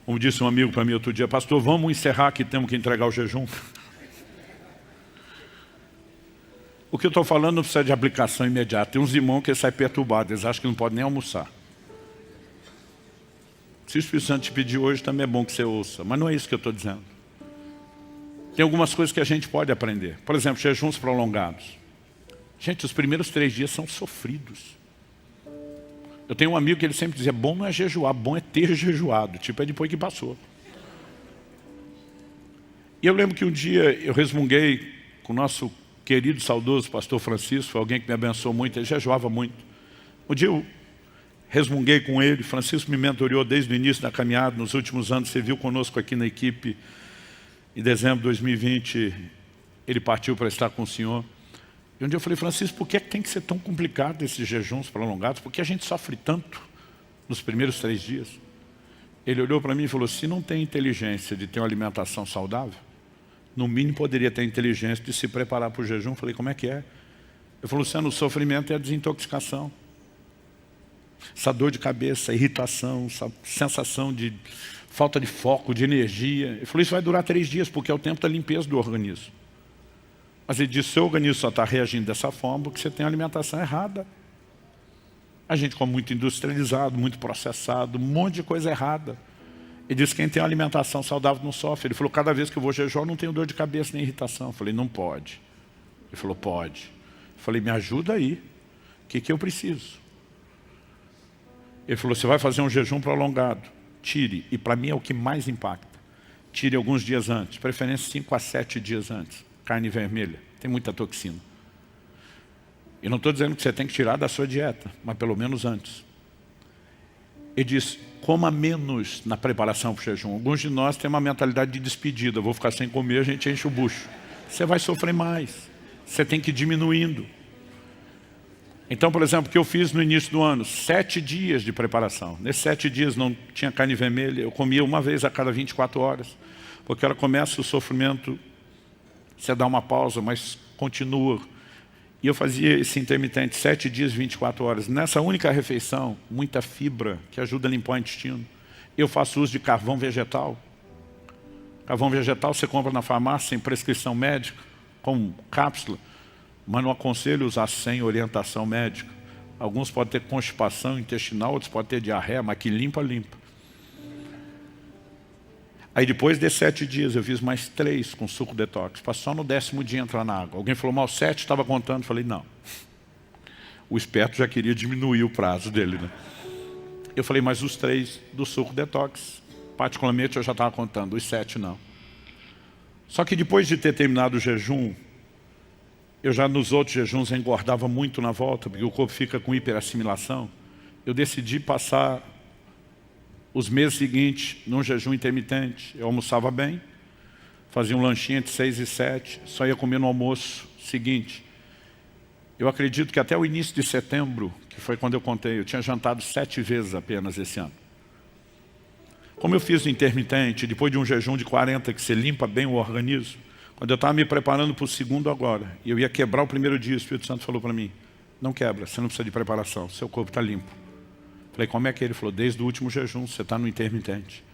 Como disse um amigo para mim outro dia, pastor, vamos encerrar que temos que entregar o jejum. O que eu estou falando não precisa de aplicação imediata. Tem uns irmãos que saem perturbados, eles acham que não podem nem almoçar. Se o Espírito Santo te pedir hoje, também é bom que você ouça. Mas não é isso que eu estou dizendo. Tem algumas coisas que a gente pode aprender. Por exemplo, jejuns prolongados. Gente, os primeiros 3 dias são sofridos. Eu tenho um amigo que ele sempre dizia, bom não é jejuar, bom é ter jejuado. Tipo, é depois que passou. E eu lembro que um dia eu resmunguei com o nosso querido, saudoso pastor Francisco, foi alguém que me abençoou muito, ele jejuava muito. Um dia eu resmunguei com ele, Francisco me mentoreou desde o início da caminhada, nos últimos anos, você viu conosco aqui na equipe. Em dezembro de 2020, ele partiu para estar com o Senhor. E um dia eu falei, Francisco, por que é que tem que ser tão complicado esses jejuns prolongados? Por que a gente sofre tanto nos primeiros 3 dias? Ele olhou para mim e falou, se não tem inteligência de ter uma alimentação saudável, no mínimo poderia ter inteligência de se preparar para o jejum. Eu falei, como é que é? Ele falou, Luciano, o sofrimento é a desintoxicação. Essa dor de cabeça, irritação, essa sensação de falta de foco, de energia. Ele falou, isso vai durar 3 dias, porque é o tempo da limpeza do organismo. Mas ele disse, seu organismo só está reagindo dessa forma porque você tem a alimentação errada. A gente come muito industrializado, muito processado, um monte de coisa errada. Ele disse, quem tem uma alimentação saudável não sofre. Ele falou, cada vez que eu vou jejuar, eu não tenho dor de cabeça nem irritação. Eu falei, não pode. Ele falou, pode. Eu falei, me ajuda aí. O que eu preciso? Ele falou, você vai fazer um jejum prolongado. Tire, e para mim é o que mais impacta. Tire alguns dias antes, preferência 5 a 7 dias antes. Carne vermelha, tem muita toxina. E não estou dizendo que você tem que tirar da sua dieta, mas pelo menos antes. Ele diz, coma menos na preparação para o jejum. Alguns de nós têm uma mentalidade de despedida. Vou ficar sem comer, a gente enche o bucho. Você vai sofrer mais. Você tem que ir diminuindo. Então, por exemplo, o que eu fiz no início do ano? 7 dias de preparação. Nesses 7 dias não tinha carne vermelha. Eu comia uma vez a cada 24 horas. Porque ela começa o sofrimento, você dá uma pausa, mas continua. E eu fazia esse intermitente 7 dias, 24 horas. Nessa única refeição, muita fibra, que ajuda a limpar o intestino. Eu faço uso de carvão vegetal. Carvão vegetal você compra na farmácia sem prescrição médica, com cápsula. Mas não aconselho usar sem orientação médica. Alguns podem ter constipação intestinal, outros podem ter diarreia, mas que limpa, limpa. Aí depois de 7 dias eu fiz mais 3 com suco detox, para só no 10º dia entrar na água. Alguém falou, mal 7 estava contando. Falei, não. O esperto já queria diminuir o prazo dele, né? Eu falei, mas os 3 do suco detox, particularmente eu já estava contando, os 7 não. Só que depois de ter terminado o jejum, eu já nos outros jejuns engordava muito na volta, porque o corpo fica com hiperassimilação. Eu decidi passar os meses seguintes num jejum intermitente. Eu almoçava bem, fazia um lanchinho entre 6 e 7, só ia comer no almoço seguinte. Eu acredito que até o início de setembro, que foi quando eu contei, eu tinha jantado 7 vezes apenas esse ano. Como eu fiz o intermitente, depois de um jejum de 40, que você limpa bem o organismo, quando eu estava me preparando para o segundo agora, e eu ia quebrar o primeiro dia, o Espírito Santo falou para mim, não quebra, você não precisa de preparação, seu corpo está limpo. Falei, como é que é? Ele falou, desde o último jejum, você está no intermitente.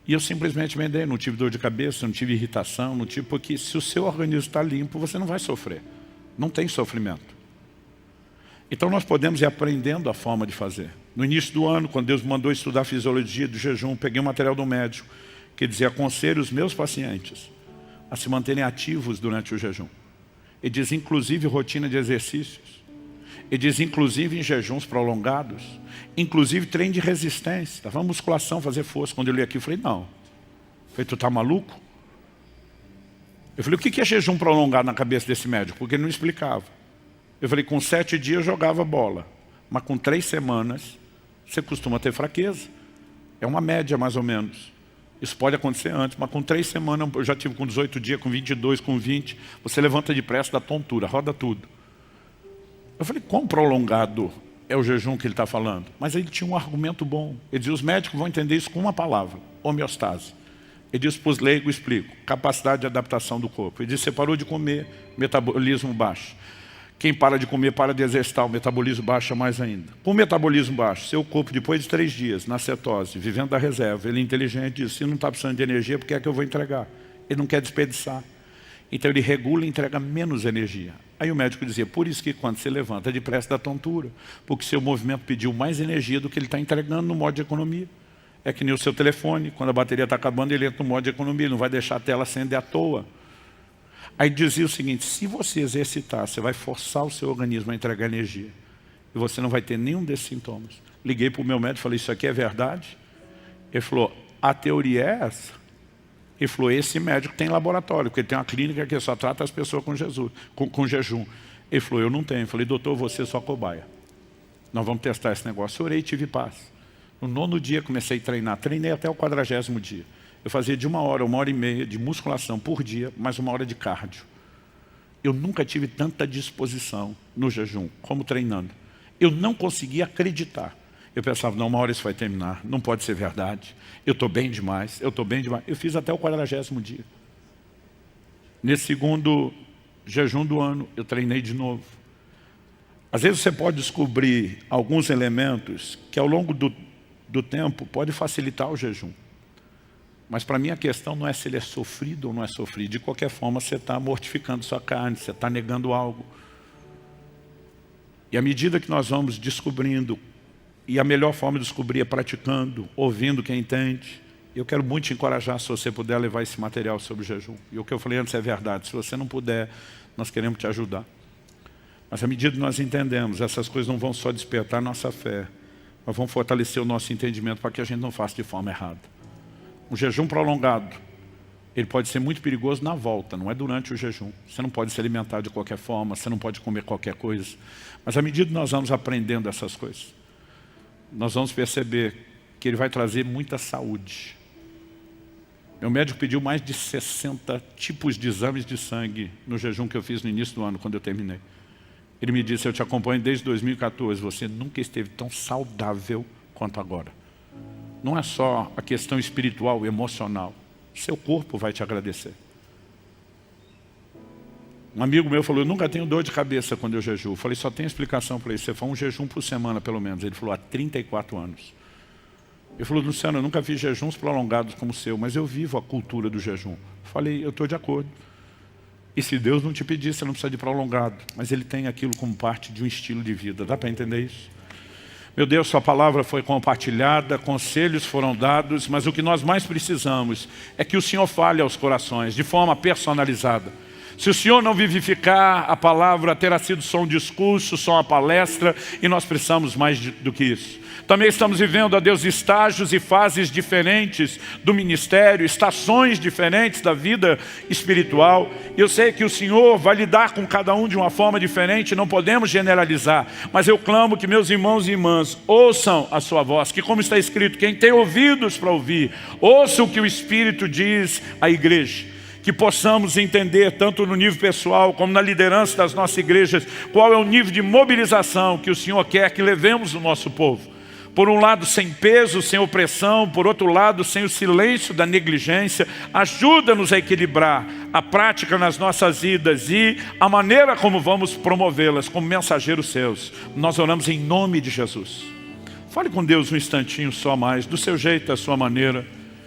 E eu simplesmente me dei, não tive dor de cabeça, não tive irritação, não tive, porque se o seu organismo está limpo, você não vai sofrer. Não tem sofrimento. Então nós podemos ir aprendendo a forma de fazer. No início do ano, quando Deus me mandou estudar a fisiologia do jejum, peguei um material do médico, que dizia, aconselho os meus pacientes a se manterem ativos durante o jejum. Ele diz, inclusive, rotina de exercícios. Ele diz, inclusive, em jejuns prolongados. Inclusive, treino de resistência. Tava musculação, fazer força. Quando eu li aqui, eu falei, não. Eu falei, tu tá maluco? Eu falei, o que é jejum prolongado na cabeça desse médico? Porque ele não explicava. Eu falei, com 7 dias eu jogava bola. Mas com 3 semanas, você costuma ter fraqueza. É uma média, mais ou menos. Isso pode acontecer antes, mas com 3 semanas, eu já tive com 18 dias, com 22, com 20, você levanta depressa, dá tontura, roda tudo. Eu falei, quão prolongado é o jejum que ele está falando? Mas ele tinha um argumento bom. Ele dizia, os médicos vão entender isso com uma palavra, homeostase. Ele disse para os leigos, explico, capacidade de adaptação do corpo. Ele disse, você parou de comer, metabolismo baixo. Quem para de comer, para de exercitar, o metabolismo baixa mais ainda. Com o metabolismo baixo, seu corpo, depois de 3 dias, na cetose, vivendo da reserva, ele é inteligente, diz, se não está precisando de energia, por que é que eu vou entregar? Ele não quer desperdiçar. Então ele regula e entrega menos energia. Aí o médico dizia, por isso que quando você levanta, depressa dá tontura, porque seu movimento pediu mais energia do que ele está entregando no modo de economia. É que nem o seu telefone, quando a bateria está acabando, ele entra no modo de economia, ele não vai deixar a tela acender à toa. Aí dizia o seguinte, se você exercitar, você vai forçar o seu organismo a entregar energia. E você não vai ter nenhum desses sintomas. Liguei para o meu médico e falei, isso aqui é verdade? Ele falou, a teoria é essa. Ele falou, esse médico tem laboratório, porque ele tem uma clínica que só trata as pessoas com jejum. Ele falou, eu não tenho. Eu falei, doutor, você é só cobaia. Nós vamos testar esse negócio. Eu orei e tive paz. No 9º dia comecei a treinar. Treinei até o 40º dia. Eu fazia de 1 hora, 1h30 de musculação por dia, mais 1 hora de cardio. Eu nunca tive tanta disposição no jejum, como treinando. Eu não conseguia acreditar. Eu pensava, não, 1 hora isso vai terminar. Não pode ser verdade. Eu estou bem demais, eu estou bem demais. Eu fiz até o 40º dia. Nesse 2º jejum do ano, eu treinei de novo. Às vezes você pode descobrir alguns elementos que ao longo do tempo pode facilitar o jejum. Mas para mim a questão não é se ele é sofrido ou não é sofrido. De qualquer forma você está mortificando sua carne, você está negando algo. E à medida que nós vamos descobrindo, e a melhor forma de descobrir é praticando, ouvindo quem entende. Eu quero muito te encorajar, se você puder, levar esse material sobre o jejum. E o que eu falei antes é verdade. Se você não puder, nós queremos te ajudar. Mas à medida que nós entendemos, essas coisas não vão só despertar nossa fé, mas vão fortalecer o nosso entendimento para que a gente não faça de forma errada. Um jejum prolongado, ele pode ser muito perigoso na volta, não é durante o jejum. Você não pode se alimentar de qualquer forma, você não pode comer qualquer coisa. Mas à medida que nós vamos aprendendo essas coisas, nós vamos perceber que ele vai trazer muita saúde. Meu médico pediu mais de 60 tipos de exames de sangue no jejum que eu fiz no início do ano, quando eu terminei. Ele me disse, eu te acompanho desde 2014, você nunca esteve tão saudável quanto agora. Não é só a questão espiritual e emocional. Seu corpo vai te agradecer. Um amigo meu falou, eu nunca tenho dor de cabeça quando eu jejuo. Eu falei, só tem explicação para isso. Você faz um jejum por semana, pelo menos. Ele falou, há 34 anos. Ele falou, Luciano, eu nunca fiz jejuns prolongados como o seu, mas eu vivo a cultura do jejum. Eu falei, eu estou de acordo. E se Deus não te pedir, você não precisa de prolongado. Mas Ele tem aquilo como parte de um estilo de vida. Dá para entender isso? Meu Deus, sua palavra foi compartilhada, conselhos foram dados, mas o que nós mais precisamos é que o Senhor fale aos corações, de forma personalizada. Se o Senhor não vivificar, a palavra terá sido só um discurso, só uma palestra, e nós precisamos mais do que isso. Também estamos vivendo, ó Deus, estágios e fases diferentes do ministério, estações diferentes da vida espiritual. Eu sei que o Senhor vai lidar com cada um de uma forma diferente, não podemos generalizar, mas eu clamo que meus irmãos e irmãs ouçam a sua voz, que como está escrito, quem tem ouvidos para ouvir, ouça o que o Espírito diz à igreja. Que possamos entender, tanto no nível pessoal como na liderança das nossas igrejas, qual é o nível de mobilização que o Senhor quer que levemos o nosso povo. Por um lado, sem peso, sem opressão, por outro lado, sem o silêncio da negligência. Ajuda-nos a equilibrar a prática nas nossas vidas e a maneira como vamos promovê-las como mensageiros seus. Nós oramos em nome de Jesus. Fale com Deus um instantinho só mais, do seu jeito, da sua maneira.